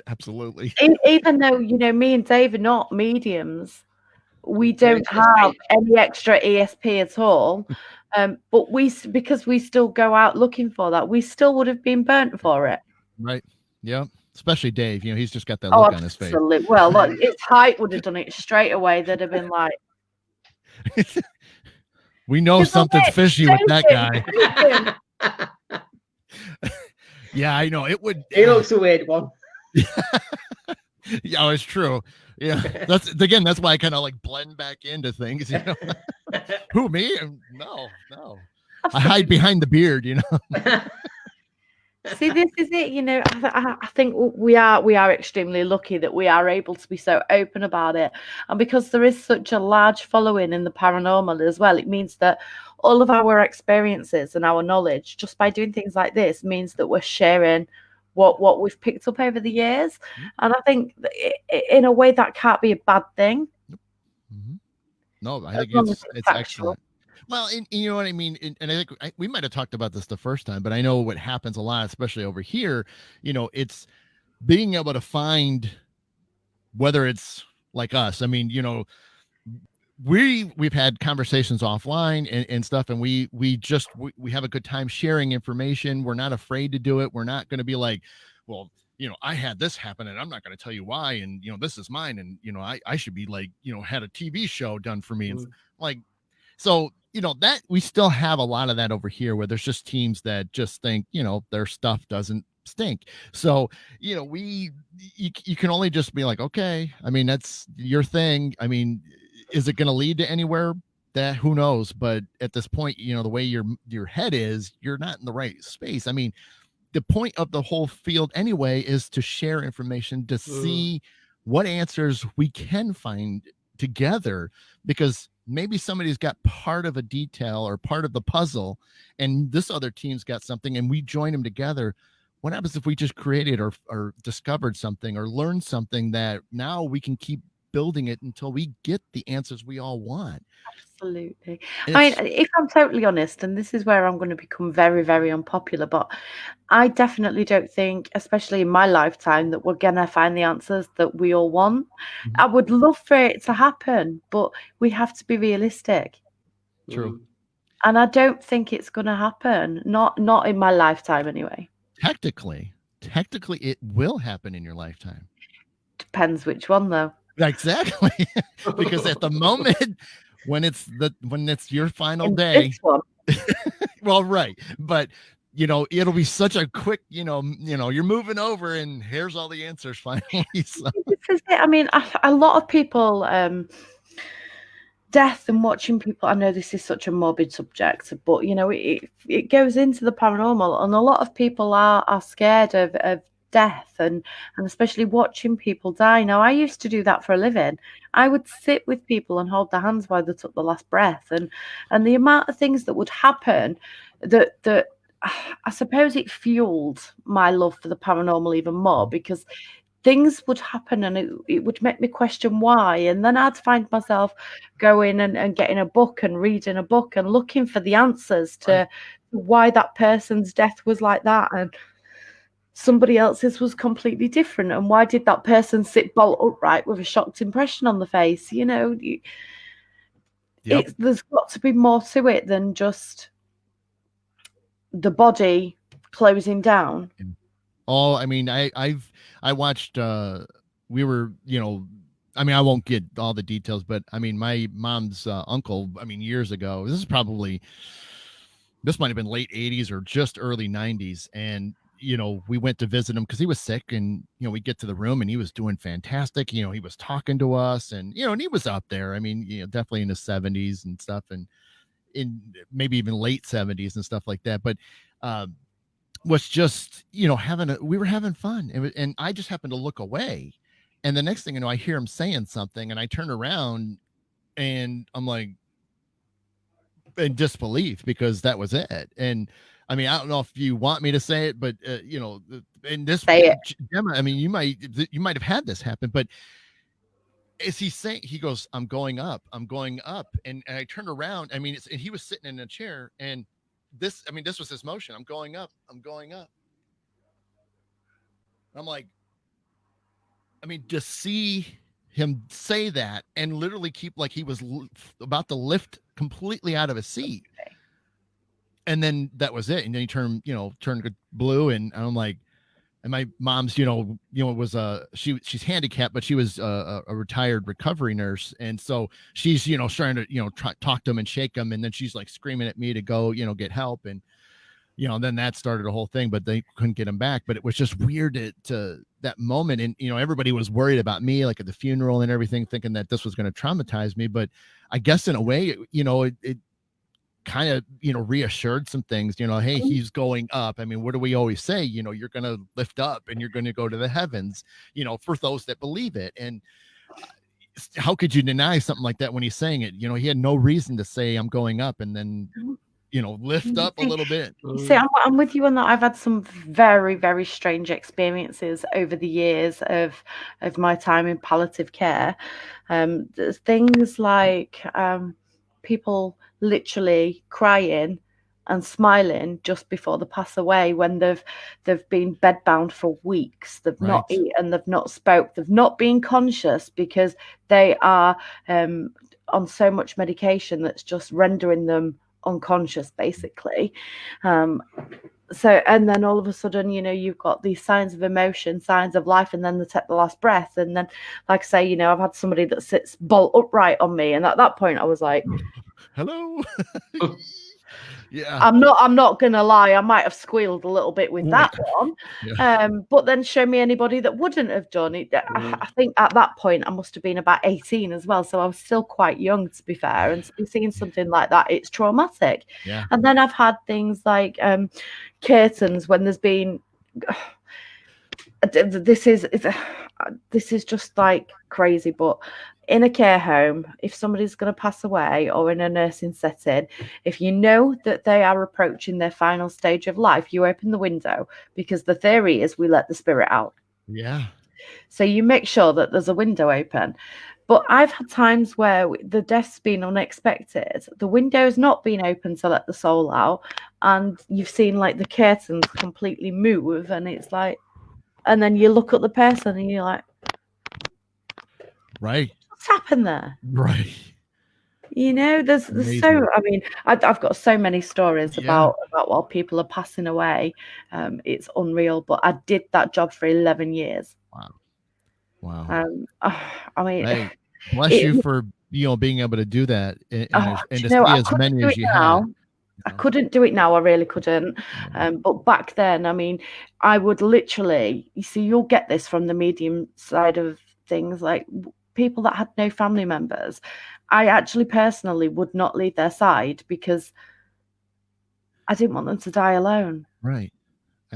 Absolutely. Even though, me and Dave are not mediums, we don't have any extra ESP at all. But because we still go out looking for that, we still would have been burnt for it. Right. Yeah. Especially Dave. He's just got that look on his face. Well, look, its height would have done it straight away. They'd have been like, we know something's fishy with that guy. Yeah, I know. It would. He looks a weird one. Yeah, it's true. Yeah, that's why I kind of like blend back into things. Who, me? No. I hide behind the beard. See, this is it. I think we are extremely lucky that we are able to be so open about it, and because there is such a large following in the paranormal as well, it means that all of our experiences and our knowledge, just by doing things like this, means that we're sharing what we've picked up over the years. And I think in a way that can't be a bad thing. Mm-hmm. No, I think it's excellent. Well, and you know what I mean? And I think we might have talked about this the first time, but I know what happens a lot, especially over here, it's being able to find, whether it's like us, I mean, we've had conversations offline and stuff, and we have a good time sharing information. We're not afraid to do it. We're not going to be like, well, I had this happen and I'm not going to tell you why. And, this is mine. And, I should be like, had a TV show done for me. And like, so, that we still have a lot of that over here, where there's just teams that just think, their stuff doesn't stink. So, you can only just be like, okay, I mean, that's your thing. I mean, is it going to lead to anywhere? That who knows? But at this point, the way your head is, you're not in the right space. I mean, the point of the whole field anyway is to share information, to see what answers we can find together, because maybe somebody's got part of a detail or part of the puzzle and this other team's got something and we join them together. What happens if we just created or discovered something or learned something that now we can keep building it until we get the answers we all want? Absolutely. I mean, if I'm totally honest, and this is where I'm going to become very, very unpopular, but I definitely don't think, especially in my lifetime, that we're going to find the answers that we all want. I would love for it to happen, but we have to be realistic. True. And I don't think it's going to happen. Not in my lifetime anyway. Technically, technically it will happen in your lifetime. Depends which one, though. Exactly. Because at the moment when it's your final In day, this one, well, right, but it'll be such a quick, you're moving over and here's all the answers finally. So. this is it. I mean, a lot of people, death and watching people, I know this is such a morbid subject, but it goes into the paranormal, and a lot of people are scared of death and especially watching people die. Now, I used to do that for a living. I would sit with people and hold their hands while they took the last breath, and the amount of things that would happen that I suppose it fueled my love for the paranormal even more, because things would happen and it would make me question why. And then I'd find myself going and getting a book and reading a book and looking for the answers to why that person's death was like that and somebody else's was completely different. And why did that person sit bolt upright with a shocked impression on the face? There's got to be more to it than just the body closing down. Oh, I mean, I watched, we were, I mean, I won't get all the details, but I mean, my mom's uncle, I mean, years ago, this might have been late 80s or just early 90s. And, we went to visit him because he was sick, and, we get to the room and he was doing fantastic. He was talking to us, and, and he was up there. I mean, definitely in his 70s and stuff, and in maybe even late 70s and stuff like that. But, was just, we were having fun, and I just happened to look away, and the next thing I know, I hear him saying something, and I turn around and I'm like in disbelief, because that was it. And I mean, I don't know if you want me to say it, but in this, Say it. Gemma, I mean, you might have had this happen, but is he saying, he goes, I'm going up, and I turned around, I mean, and he was sitting in a chair, and this was his motion. I'm going up. I'm like, I mean, to see him say that and literally keep like he was about to lift completely out of his seat. And then that was it. And then he turned blue, and I'm like, and my mom's, was she's handicapped, but she was a retired recovery nurse. And so she's, trying to, talk to him and shake him. And then she's like screaming at me to go, get help. And, then that started a whole thing, but they couldn't get him back. But it was just weird to that moment. And, everybody was worried about me, like at the funeral and everything, thinking that this was going to traumatize me. But I guess in a way, it kind of, reassured some things, hey, he's going up. I mean, what do we always say? You're going to lift up and you're going to go to the heavens, for those that believe it. And how could you deny something like that when he's saying it? He had no reason to say I'm going up and then, lift up a little bit. See, I'm with you on that. I've had some very, very strange experiences over the years of my time in palliative care. There's things like people literally crying and smiling just before they pass away, when they've been bedbound for weeks, they've not eaten, they've not spoke, they've not been conscious, because they are on so much medication that's just rendering them unconscious, basically. So, and then all of a sudden, you've got these signs of emotion, signs of life, and then they take the last breath. And then, like I say, I've had somebody that sits bolt upright on me, and at that point I was like, hello. Yeah, I'm not gonna lie, I might have squealed a little bit with that one. Yeah. But then show me anybody that wouldn't have done it. I think at that point I must have been about 18 as well, so I was still quite young, to be fair, and to be seeing something like that, it's traumatic. Yeah. And then I've had things like curtains, when there's been this is just like crazy, but in a care home, if somebody's going to pass away, or in a nursing setting, if you know that they are approaching their final stage of life, you open the window, because the theory is we let the spirit out. Yeah. So you make sure that there's a window open. But I've had times where the death's been unexpected, the window's not been open to let the soul out, and you've seen like the curtains completely move, and it's like, and then you look at the person and you're like, right, what's happened there? Right. There's Amazing. so, I mean, I've got so many stories Yeah. about while people are passing away. It's unreal, but I did that job for 11 years. Wow. I mean, Hey, bless it, you for being able to do that and do to you know, see I as couldn't many do as it you now. had. I couldn't do it now. I really couldn't. Yeah. But back then, I mean, I would literally, you see, you'll get this from the medium side of things, like people that had no family members. I actually personally would not leave their side because I didn't want them to die alone. Right.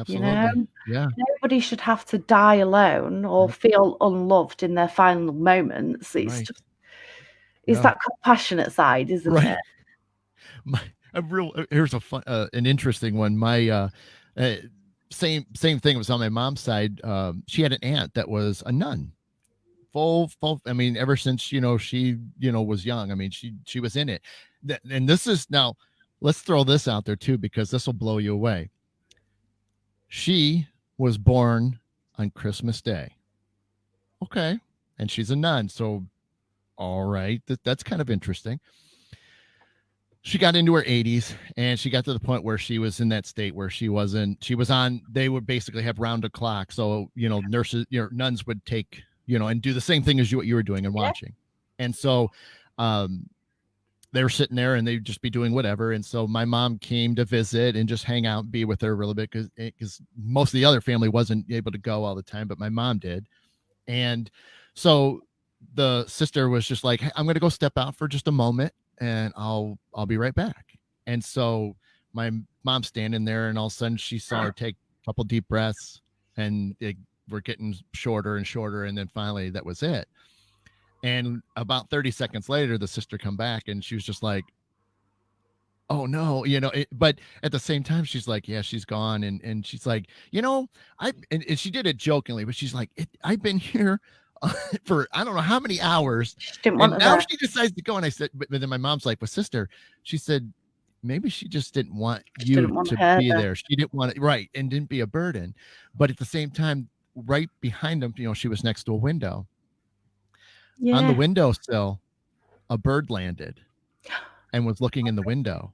You know, Absolutely. Yeah. nobody should have to die alone or Right. feel unloved in their final moments. It's Right. just, it's Yeah. that compassionate side, isn't Right. it? Here's an interesting one. My same thing. It was on my mom's side. She had an aunt that was a nun. Full. I mean, ever since she was young. I mean, she was in it. And this is now. Let's throw this out there too, because this will blow you away. She was born on Christmas Day. Okay, and she's a nun, so all right, that's kind of interesting. She got into her 80s and she got to the point where she was in that state where she was on, they would basically have round the clock. So, nurses, nuns would take, and do the same thing as what you were doing and watching. And so, they were sitting there and they'd just be doing whatever. And so my mom came to visit and just hang out and be with her a little bit because most of the other family wasn't able to go all the time, but my mom did. And so the sister was just like, hey, I'm going to go step out for just a moment and I'll be right back. And so my mom's standing there and all of a sudden she saw her take a couple deep breaths and we're getting shorter and shorter. And then finally that was it. And about 30 seconds later, the sister come back and she was just like, oh no, but at the same time, she's like, yeah, she's gone. And she's like, and she did it jokingly, but she's like, I've been here for, I don't know how many hours. And now she decides to go. And I said, but then my mom's like, well, sister, she said, maybe she just didn't want you to be there. She didn't want it. Right. And didn't be a burden. But at the same time, right behind them, she was next to a window. Yeah. On the windowsill, a bird landed and was looking in the window.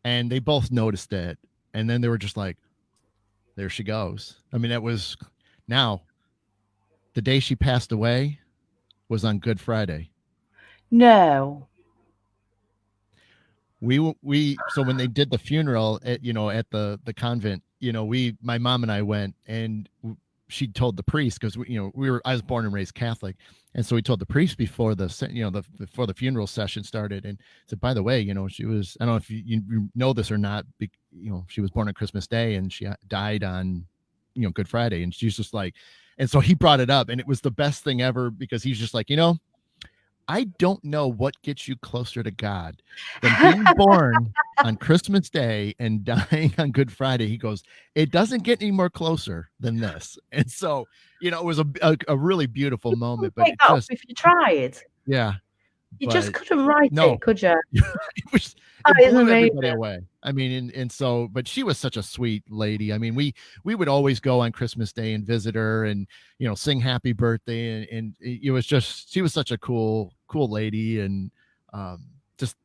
And they both noticed it. And then they were just like, there she goes. I mean, that was now the day she passed away was on Good Friday. No. So when they did the funeral at the convent, my mom and I went and she told the priest because I was born and raised Catholic. And so we told the priest before before the funeral session started and said, by the way, she was, I don't know if you know this or not, she was born on Christmas Day and she died on, Good Friday. And she's just like, and so he brought it up and it was the best thing ever because he's just like, I don't know what gets you closer to God than being born on Christmas Day and dying on Good Friday. He goes, it doesn't get any more closer than this. And so, it was a really beautiful moment. But if you tried, yeah, you just couldn't write it, could you? it blew everybody away. I mean, and so, but she was such a sweet lady. I mean, we would always go on Christmas Day and visit her and, sing happy birthday. And it was just, she was such a cool lady. And just,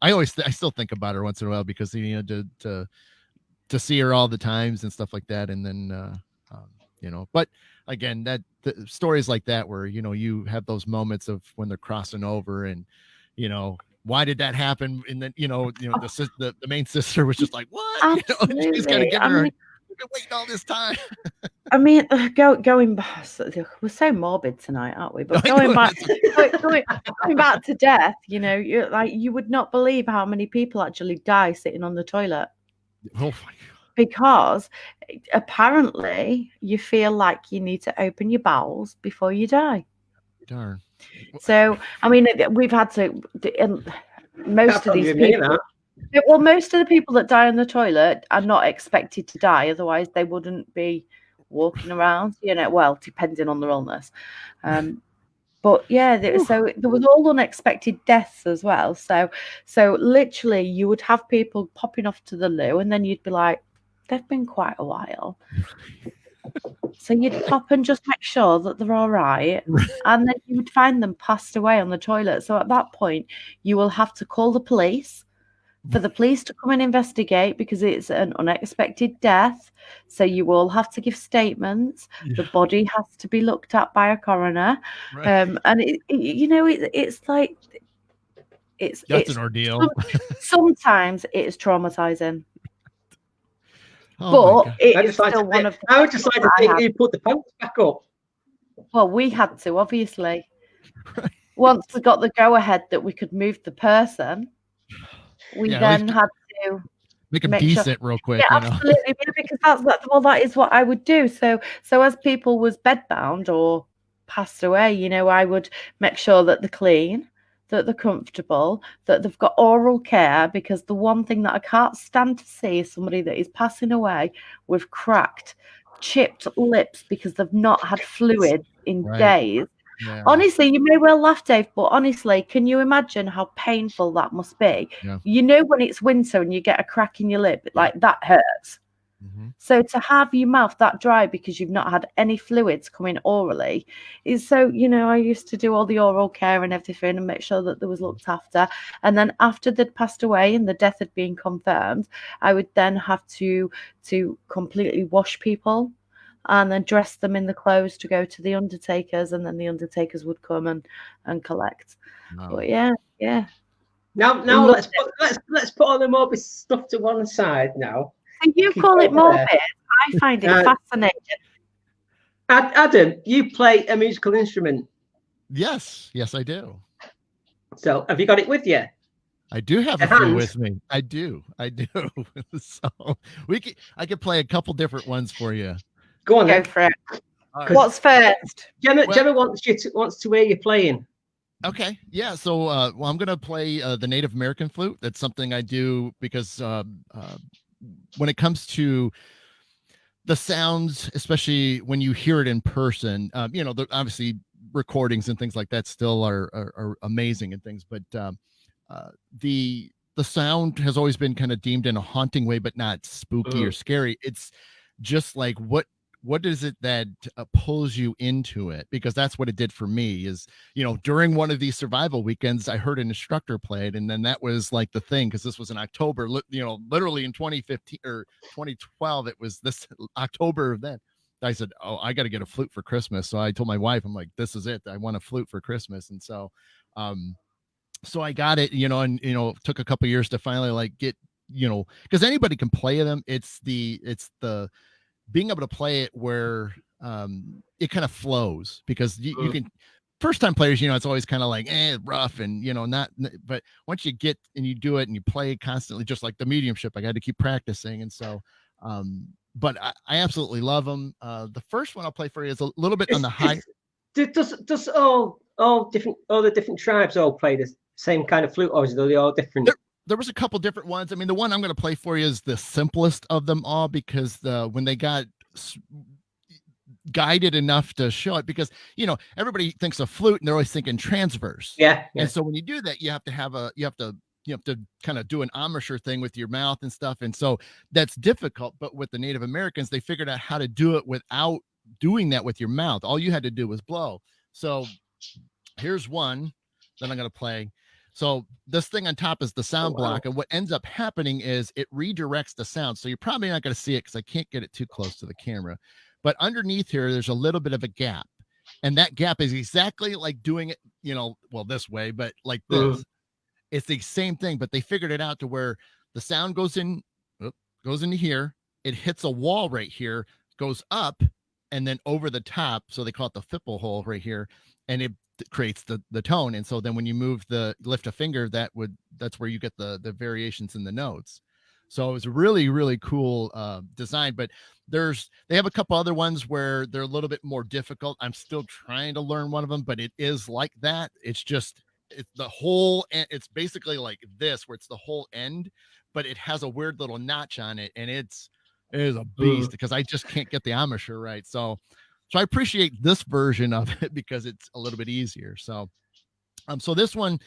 I still think about her once in a while because, to see her all the times and stuff like that. And then, but again, the stories like that where, you have those moments of when they're crossing over and, why did that happen? And then, the main sister was just like, what? She's got to get her. We've been waiting all this time. I mean, going back, we're so morbid tonight, aren't we? But going back to death, you would not believe how many people actually die sitting on the toilet. Oh my God. Because apparently you feel like you need to open your bowels before you die. Darn. So, I mean, we've had to, most of these people, most of the people that die on the toilet are not expected to die. Otherwise, they wouldn't be walking around, well, depending on their illness. But yeah, so there was all unexpected deaths as well. So literally you would have people popping off to the loo and then you'd be like, they've been quite a while. So you'd pop and just make sure that they're all right. And then you would find them passed away on the toilet. So at that point, you will have to call the police for the police to come and investigate because it's an unexpected death. So you will have to give statements. Yeah. The body has to be looked at by a coroner. Right. And it's like That's it's an ordeal. sometimes it's traumatizing. Oh But it I is just like still to one think, of the I would just like to I think have. you put the pants back up. Well, we had to, obviously. Right. Once we got the go ahead that we could move the person, we Yeah, then had to make them make sure. decent real quick, Yeah, you know. absolutely. Yeah, because that is what I would do. So as people was bedbound or passed away, I would make sure that they're clean, that they're comfortable, that they've got oral care. Because the one thing that I can't stand to see is somebody that is passing away with cracked, chipped lips because they've not had fluid in Right. days. Yeah. Honestly, you may well laugh, Dave, but honestly, can you imagine how painful that must be? Yeah. When it's winter and you get a crack in your lip, like that hurts. Mm-hmm. So to have your mouth that dry because you've not had any fluids coming orally is so, I used to do all the oral care and everything and make sure that there was looked after. And then after they'd passed away and the death had been confirmed, I would then have to completely wash people and then dress them in the clothes to go to the undertakers, and then the undertakers would come and collect. Wow. But yeah. Now Loved let's put all the morbid stuff to one side now. So you Keep call it over there. morbid. I find it fascinating. Adam, you play a musical instrument. Yes, I do. So have you got it with you? I do have a few with me. I do. So I could play a couple different ones for you. Go on Go then. for it. All right. What's first? Gemma wants to hear you playing. Okay. Yeah. So, I'm going to play the Native American flute. That's something I do because when it comes to the sounds, especially when you hear it in person, obviously recordings and things like that still are amazing and things, but the sound has always been kind of deemed in a haunting way, but not spooky or scary. It's just like what is it that pulls you into it? Because that's what it did for me is, during one of these survival weekends, I heard an instructor play it. And then that was like the thing, because this was in October, literally in 2015 or 2012, it was this October of then. I said, oh, I got to get a flute for Christmas. So I told my wife, I'm like, this is it. I want a flute for Christmas. And so, so I got it, and, took a couple years to finally like get, because anybody can play them. It's the being able to play it where it kind of flows, because you can, first time players, it's always kind of like rough and not, but once you get and you do it and you play constantly, just like the mediumship, I got to keep practicing. And so but I absolutely love them. The first one I'll play for you is a little bit on the high. Does all the different tribes all play the same kind of flute, or is they all different? There was a couple different ones. I mean, the one I'm going to play for you is the simplest of them all, because when they got guided enough to show it, because everybody thinks of flute and they're always thinking transverse. Yeah. And so when you do that, you have to kind of do an embouchure thing with your mouth and stuff. And so that's difficult. But with the Native Americans, they figured out how to do it without doing that with your mouth. All you had to do was blow. So here's one that I'm going to play. So this thing on top is the sound block. And what ends up happening is it redirects the sound. So you're probably not going to see it because I can't get it too close to the camera. But underneath here, there's a little bit of a gap. And that gap is exactly like doing it, this way, but like this. It's the same thing, but they figured it out to where the sound goes into here. It hits a wall right here, goes up, and then over the top. So they call it the fipple hole right here. And it creates the tone. And so then when you lift a finger, that's where you get the variations in the notes. So it was a really, really cool design. But they have a couple other ones where they're a little bit more difficult. I'm still trying to learn one of them, but it is like that. It's the whole, it's basically like this, where it's the whole end, but it has a weird little notch on it, and it is a beast because I just can't get the embouchure right. So I appreciate this version of it because it's a little bit easier. So, so this one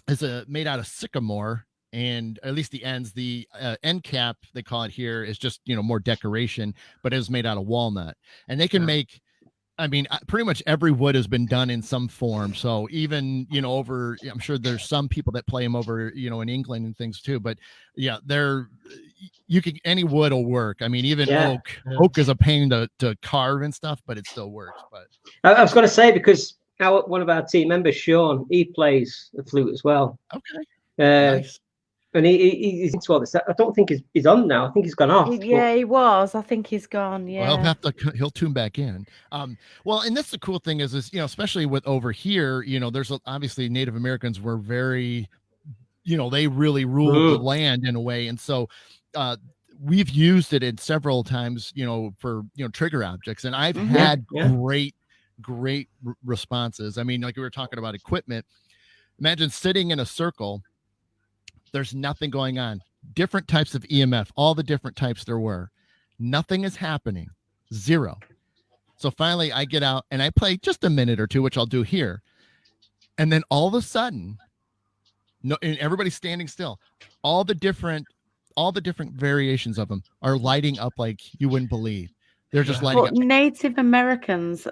is made out of sycamore, and at least the ends, the end cap, they call it here, is just, more decoration, but it was made out of walnut. And they can make, I mean, pretty much every wood has been done in some form. So even, over, I'm sure there's some people that play them over, in England and things too, but yeah, any wood will work. I mean, even oak is a pain to carve and stuff, but it still works. But I was going to say, because one of our team members, Sean, he plays the flute as well. Okay. Nice. And he's into all this. I don't think he's on now. I think he's gone off. Yeah, he was. I think he's gone. Yeah. Well, he'll tune back in. Well, and that's the cool thing is, especially with over here, there's obviously Native Americans were very, they really ruled the land in a way. And so, we've used it in several times, for, trigger objects, and I've had great responses. I mean, like we were talking about equipment, imagine sitting in a circle. There's nothing going on. Different types of EMF, all the different types there were. Nothing is happening. Zero. So finally I get out and I play just a minute or two, which I'll do here. And then all of a sudden, and everybody's standing still. All the different variations of them are lighting up like you wouldn't believe. They're just lighting up. Native Americans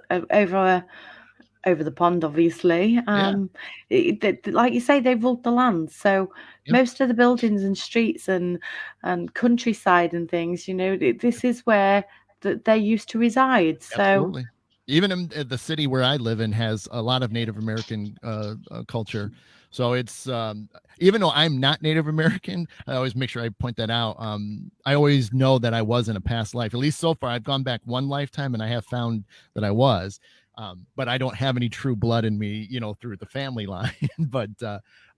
over the pond, obviously. Like you say, they ruled the land. So most of the buildings and streets and countryside and things, this is where they used to reside. So absolutely. Even in the city where I live in has a lot of Native American culture. So it's even though I'm not Native American, I always make sure I point that out. I always know that I was in a past life. At least so far, I've gone back one lifetime and I have found that I was. But I don't have any true blood in me, through the family line. But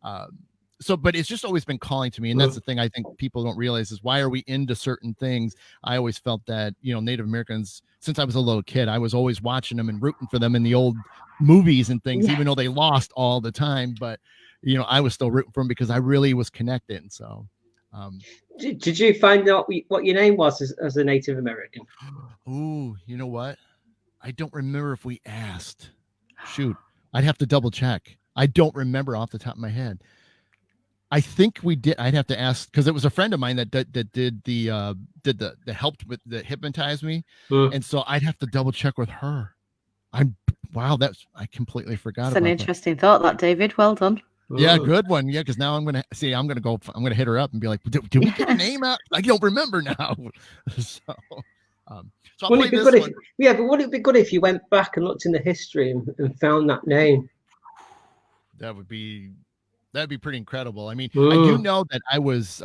it's just always been calling to me. And that's the thing I think people don't realize is why are we into certain things? I always felt that, Native Americans, since I was a little kid, I was always watching them and rooting for them in the old movies and things, even though they lost all the time. But, I was still rooting for them because I really was connected. And so. Did you find out what your name was as a Native American? Ooh, you know what? I don't remember if we asked. Shoot, I'd have to double check. I don't remember off the top of my head. I think we did. I'd have to ask because it was a friend of mine that did the helped with the hypnotize me, and so I'd have to double check with her. I completely forgot. That's an interesting thought, that David. Well done. Yeah, good one. Yeah, because now I'm gonna hit her up and be like, did we get a name out? I don't remember now. So wouldn't it be good if you went back and looked in the history and found that name? That'd be pretty incredible. I mean, I do know that I was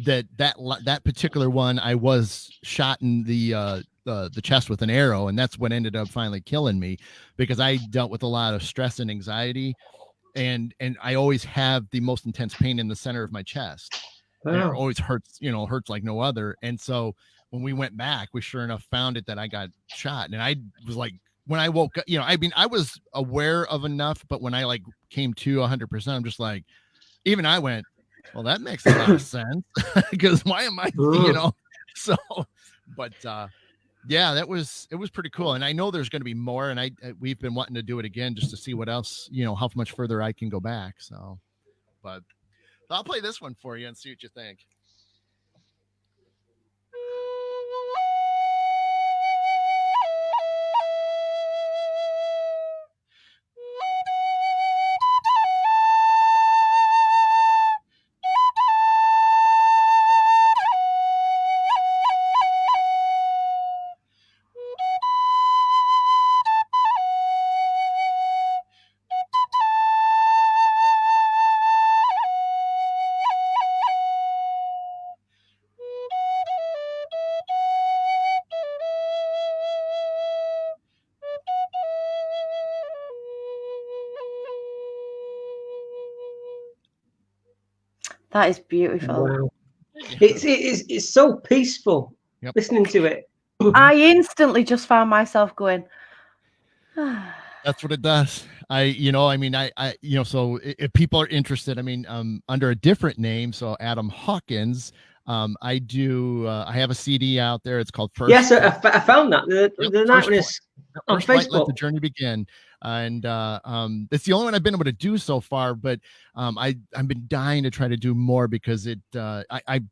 that particular one. I was shot in the chest with an arrow, and that's what ended up finally killing me because I dealt with a lot of stress and anxiety, and I always have the most intense pain in the center of my chest. Wow. And it always hurts, hurts like no other, and so. When we went back, we sure enough found it that I got shot. And I was like, when I woke up, I was aware of enough, but when I came to 100%, I'm just like, even I went, well, that makes a lot of sense because why am I, so, but it was pretty cool. And I know there's going to be more and we've been wanting to do it again just to see what else, how much further I can go back. So, but I'll play this one for you and see what you think. That is beautiful. Wow. It's so peaceful listening to it. I instantly just found myself going. That's what it does. So if people are interested, under a different name, so Adam Hawkins, I have a CD out there. It's called First. Yes, I found that the night when on First Light, Let Facebook. the Journey Begin. And it's the only one I've been able to do so far, but I've been dying to try to do more because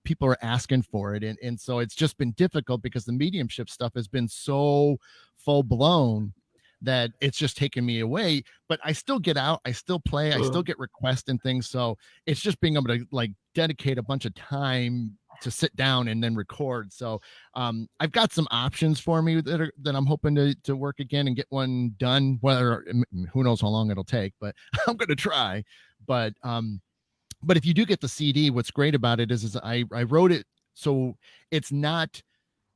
people are asking for it. And so it's just been difficult because the mediumship stuff has been so full blown that it's just taken me away. But I still get out, I still play, I still get requests and things. So it's just being able to like dedicate a bunch of time to sit down and then record. So I've got some options for me that I'm hoping to work again and get one done. Whether, who knows how long it'll take, but I'm going to try. But if you do get the CD, what's great about it is I wrote it so it's not.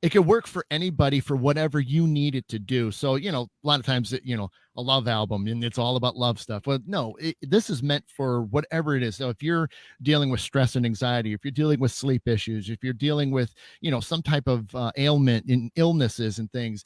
It could work for anybody for whatever you need it to do. So, a lot of times, a love album and it's all about love stuff. Well, no, this is meant for whatever it is. So if you're dealing with stress and anxiety, if you're dealing with sleep issues, if you're dealing with, some type of ailment and illnesses and things,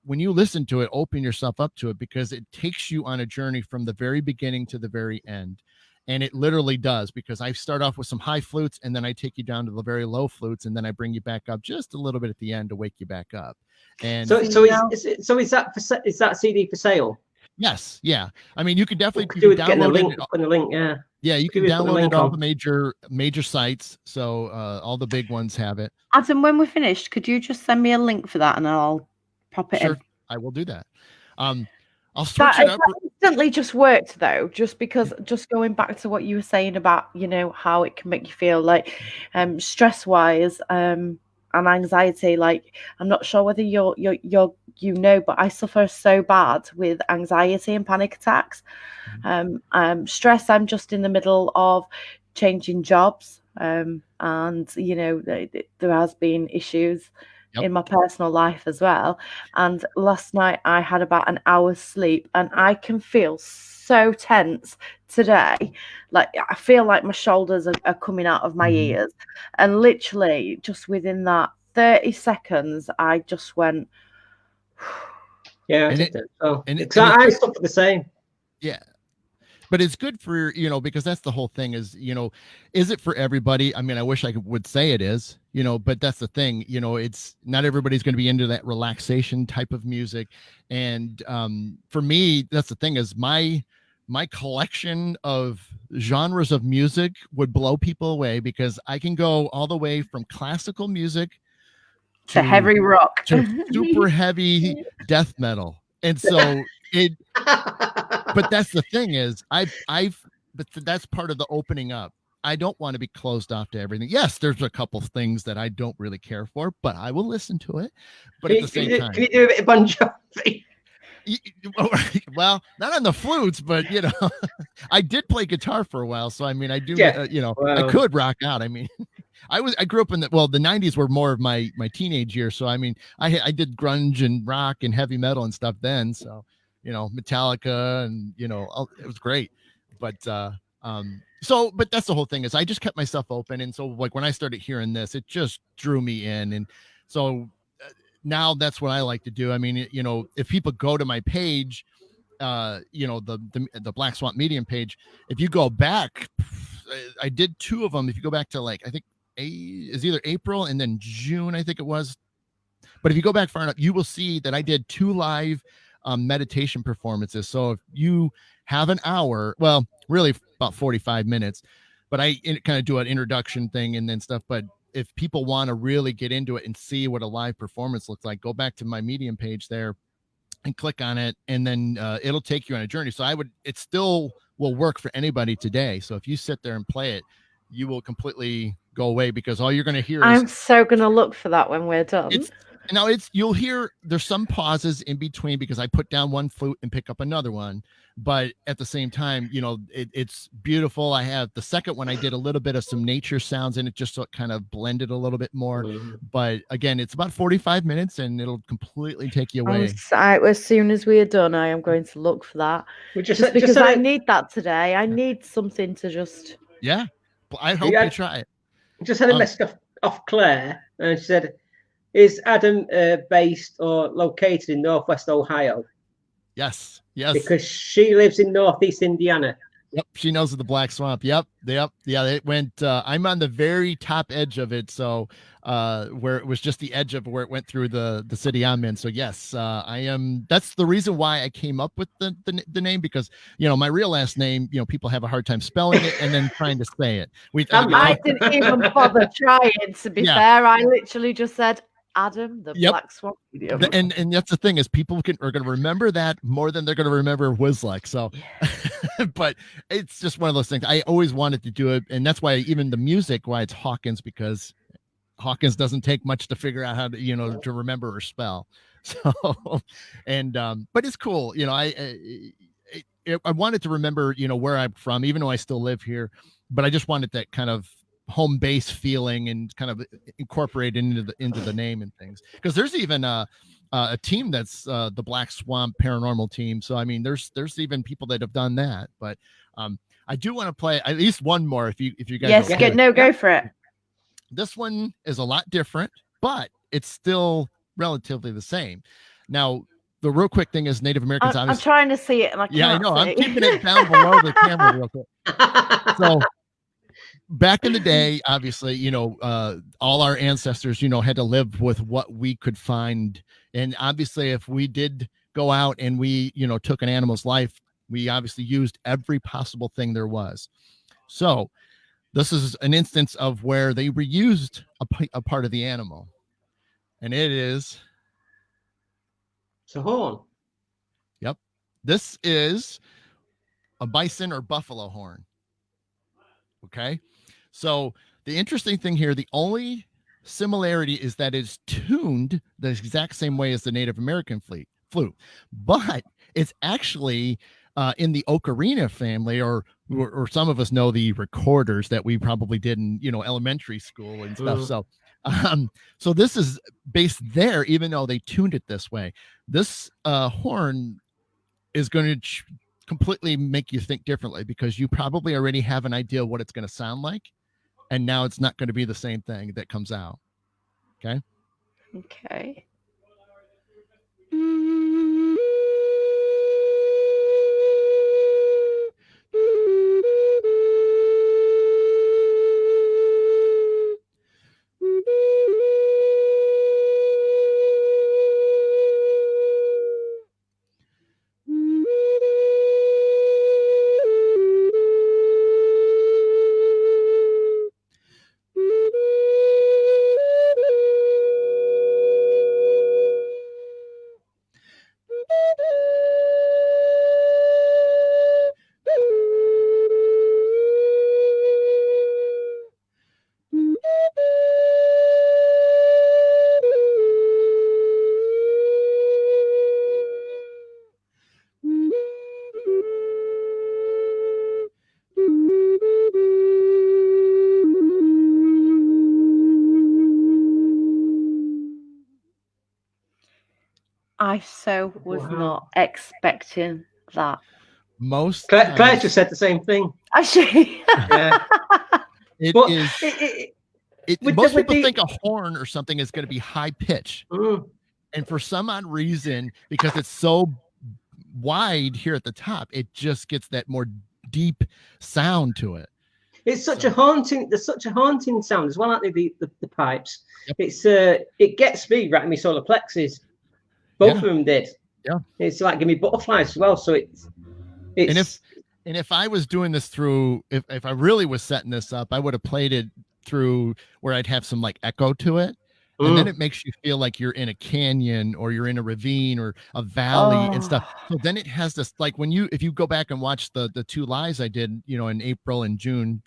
when you listen to it, open yourself up to it because it takes you on a journey from the very beginning to the very end. And it literally does, because I start off with some high flutes and then I take you down to the very low flutes and then I bring you back up just a little bit at the end to wake you back up. And so is that CD for sale? Yes, yeah. I mean, you could definitely download it. Put the link, yeah. Yeah, you can download it off the major sites. So all the big ones have it. Adam, when we're finished, could you just send me a link for that and I'll pop it in? I will do that. I'll switch it up. That instantly just worked though, just because just going back to what you were saying about, how it can make you feel like stress wise and anxiety. Like, I'm not sure whether but I suffer so bad with anxiety and panic attacks. Stress, I'm just in the middle of changing jobs. And there has been issues in my personal life as well. And last night I had about an hour's sleep and I can feel so tense today. Like, I feel like my shoulders are coming out of my ears. And literally just within that 30 seconds, I just went. Yeah, I suffer the same. Yeah. But it's good for, because that's the whole thing is, is it for everybody? I mean, I wish I would say it is, but that's the thing, it's not everybody's going to be into that relaxation type of music. And for me, that's the thing is my collection of genres of music would blow people away because I can go all the way from classical music to heavy rock to super heavy death metal. And so but that's the thing is but that's part of the opening up. I don't want to be closed off to everything. Yes, there's a couple things that I don't really care for, but I will listen to it. But at the same time, can you do a bit of Bon Jovi? Well, not on the flutes, but I did play guitar for a while, so I mean, I do. I could rock out. I mean, I grew up in the 90s were more of my teenage years, so I mean, I did grunge and rock and heavy metal and stuff then. So Metallica and it was great, but but that's the whole thing is I just kept myself open, and so like when I started hearing this, it just drew me in, and so. Now that's what I like to do. I mean, if people go to my page, the Black Swamp Medium page, if you go back, I did 2 of them. If you go back to I think is either April and then June, I think it was. But if you go back far enough, you will see that I did 2 live meditation performances. So if you have an hour, well, really about 45 minutes, but I kind of do an introduction thing and then stuff. But if people want to really get into it and see what a live performance looks like, go back to my Medium page there and click on it. And then it'll take you on a journey. So it still will work for anybody today. So if you sit there and play it, you will completely go away because all you're going to hear is. I'm so going to look for that when we're done. You'll hear there's some pauses in between because I put down one flute and pick up another one. But at the same time, it's beautiful. I have the second one. I did a little bit of some nature sounds in it just so it kind of blended a little bit more. But again, it's about 45 minutes and it'll completely take you away. As soon as we are done, I am going to look for that. Because I need that today. I need something to just. Yeah. I hope you try it. Just had a message off Claire and she said, is Adam based or located in Northwest Ohio? Yes. Yes. Because she lives in Northeast Indiana. Yep, she knows of the Black Swamp. Yep. Yeah. It went. I'm on the very top edge of it, so where it was just the edge of where it went through the city I'm in. So yes, I am. That's the reason why I came up with the name, because my real last name, people have a hard time spelling it and then trying to say it. I didn't even bother trying. To be fair, I literally just said Adam, the Black Swamp medium. And that's the thing, is people are going to remember that more than they're going to remember Whizlek. So, but it's just one of those things. I always wanted to do it, and that's why even the music, why it's Hawkins, because Hawkins doesn't take much to figure out how to to remember or spell. So, and but it's cool. I wanted to remember where I'm from, even though I still live here, but I just wanted that kind of home base feeling and kind of incorporate into the name and things, because there's even a team that's the Black Swamp Paranormal Team. So I mean, there's even people that have done that. But I do want to play at least one more if you guys go for it. This one is a lot different, but it's still relatively the same. Now, the real quick thing is Native Americans. I'm trying to see it, and I know. I'm keeping it down below the camera real quick. So back in the day, obviously, all our ancestors, had to live with what we could find. And obviously, if we did go out and we, took an animal's life, we obviously used every possible thing there was. So this is an instance of where they reused a part of the animal. And it is... It's a horn. Yep. This is a bison or buffalo horn. Okay. So the interesting thing here, the only similarity is that it's tuned the exact same way as the Native American flute, but it's actually in the ocarina family, or some of us know the recorders that we probably did in elementary school and stuff. So this is based there, even though they tuned it this way. This horn is going to completely make you think differently, because you probably already have an idea what it's going to sound like, and now it's not going to be the same thing that comes out. Okay. I was not expecting that. Most Claire just said the same thing. Actually, most people think a horn or something is going to be high pitch, and for some odd reason, because it's so wide here at the top, it just gets that more deep sound to it. It's such a haunting. There's such a haunting sound as well, aren't they? The pipes. Yep. It gets me right in my solar plexus. Both of them did. Yeah. It's like give me butterflies as well. So it's and if I was doing this through, if I really was setting this up, I would have played it through where I'd have some like echo to it. And then it makes you feel like you're in a canyon or you're in a ravine or a valley and stuff. So then it has this, like if you go back and watch the 2 lives I did, in April and June,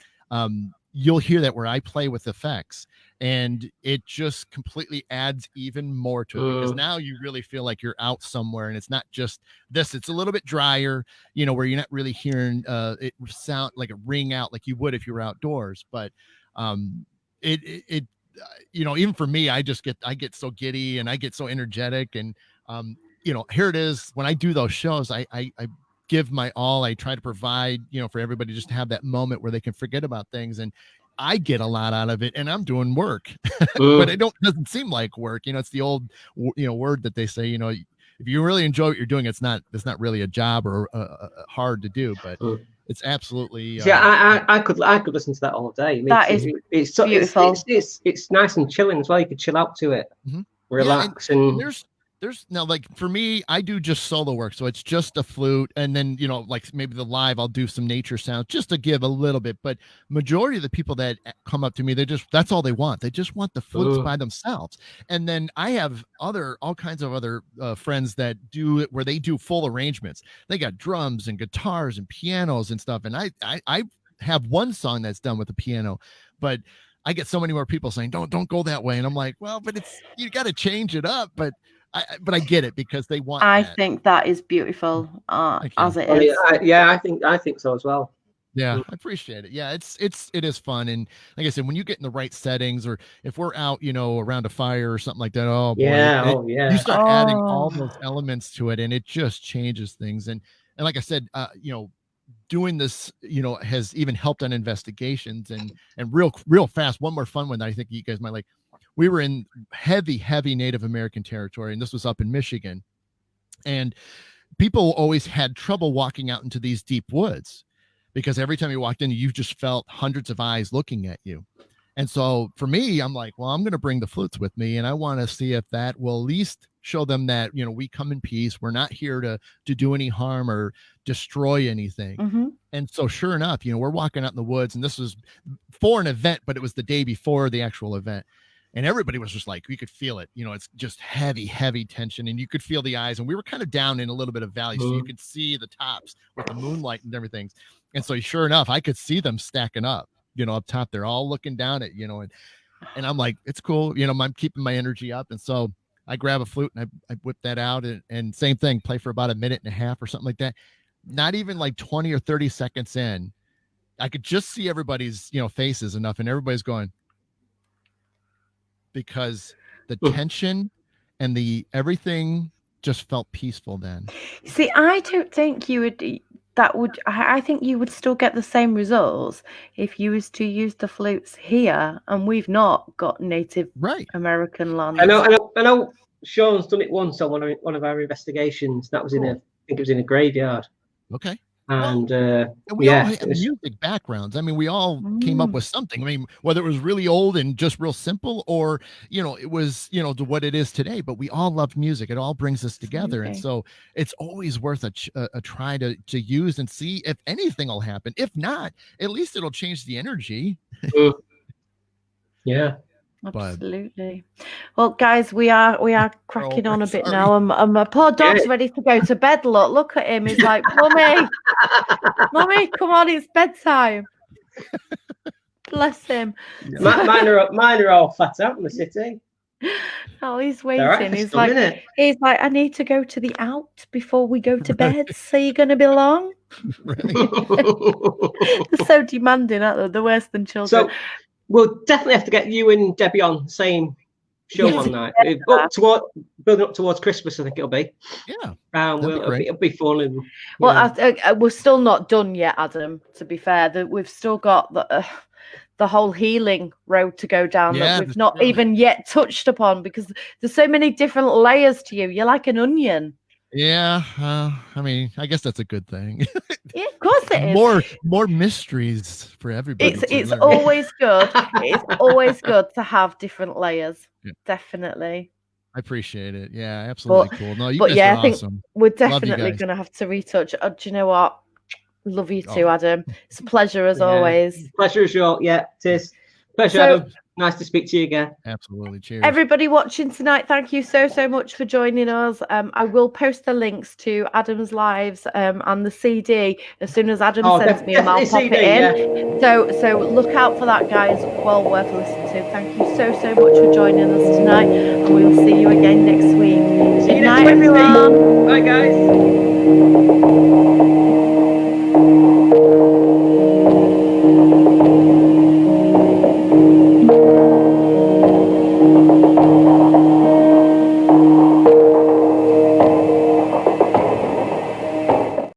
you'll hear that where I play with effects, and it just completely adds even more to it, because now you really feel like you're out somewhere, and it's not just this. It's a little bit drier, where you're not really hearing it sound like a ring out like you would if you were outdoors. But it even for me, I get so giddy and I get so energetic, and here it is. When I do those shows, I give my all. I try to provide, for everybody, just to have that moment where they can forget about things, and I get a lot out of it, and I'm doing work, but it doesn't seem like work. It's the old, word that they say, if you really enjoy what you're doing, it's not really a job or hard to do, but It's absolutely. Yeah, I could listen to that all day. I mean, That is beautiful. It's nice and chilling as well. You could chill out to it, relax, and there's now, like, for me, I do just solo work, so it's just a flute, and then, you know, like maybe the live I'll do some nature sounds just to give a little bit. But majority of the people that come up to me, that's all they want. They just want the flutes by themselves. And then I have all kinds of other friends that do it where they do full arrangements. They got drums and guitars and pianos and stuff, and I have one song that's done with a piano, but I get so many more people saying don't go that way, and I'm like, well, but you got to change it up. But I get it, because they want. I think that is beautiful, as it is. I think so as well. Yeah, I appreciate it. Yeah, it is fun, and like I said, when you get in the right settings, or if we're out, you know, around a fire or something like that, oh boy, you start adding all those elements to it, and it just changes things. And like I said, you know, doing this, you know, has even helped on investigations. And real fast, one more fun one that I think you guys might like. We were in heavy Native American territory, and this was up in Michigan. And people always had trouble walking out into these deep woods, because every time you walked in, you just felt hundreds of eyes looking at you. And so for me, I'm like, well, I'm going to bring the flutes with me, and I want to see if that will at least show them that, you know, we come in peace. We're not here to do any harm or destroy anything. And so sure enough, you know, we're walking out in the woods, and this was for an event, but it was the day before the actual event. And everybody was just like, we could feel it. You know, it's just heavy tension, and you could feel the eyes. And we were kind of down in a little bit of valley, so you could see the tops with the moonlight and everything. And so sure enough, I could see them stacking up, you know, up top. They're all looking down at, you know, and I'm like, it's cool. You know, I'm keeping my energy up. And so I grab a flute and I whip that out, and same thing, play for about a minute and a half or something like that. Not even like 20 or 30 seconds in, I could just see everybody's, you know, faces enough, and everybody's going, because the tension and the everything just felt peaceful then. See, I don't think you would. I think you would still get the same results if you was to use the flutes here, and we've not got Native American land. I know. Sean's done it once on one of our investigations. That was I think it was in a graveyard. Okay. And we all have music backgrounds. I mean, we all came up with something. I mean, whether it was really old and just real simple, or, you know, it was, you know, to what it is today, but we all love music. It all brings us together. And so it's always worth a try to use and see if anything will happen. If not, at least it'll change the energy. Yeah. Absolutely. Well, guys, we are cracking on a bit now. My poor dog's ready to go to bed. Look at him. He's like, Mummy, come on, it's bedtime. Bless him. Yeah. Mine are all flat out in the city. Oh, he's waiting. He's like, I need to go to the out before we go to bed. So you're going to be long? They're so demanding, aren't they? They're worse than children. So, we'll definitely have to get you and Debbie on the same show one night. Building up towards Christmas, I think it'll be. Yeah. It'll be fun. And, well, we're still not done yet, Adam, to be fair. We've still got the whole healing road to go down that we've not even yet touched upon, because there's so many different layers to you. You're like an onion. Yeah, I mean, I guess that's a good thing. Yeah, of course it is. More mysteries for everybody. It's always good. It's always good to have different layers. Yeah. Definitely. I appreciate it. Yeah, absolutely cool. No, you guys are think awesome. We're definitely going to have to retouch. Do you know what? Love you too, Adam. It's a pleasure as always. Pleasure as yours. Yeah, it is. Pleasure, Adam. Nice to speak to you again. Absolutely. Cheers. Everybody watching tonight, thank you so much for joining us. I will post the links to Adam's lives and the CD as soon as Adam sends me them. I'll pop it in. Yeah. So look out for that, guys. Well worth listening to. Thank you so much for joining us tonight, and we will see you again next week. Good night, everyone.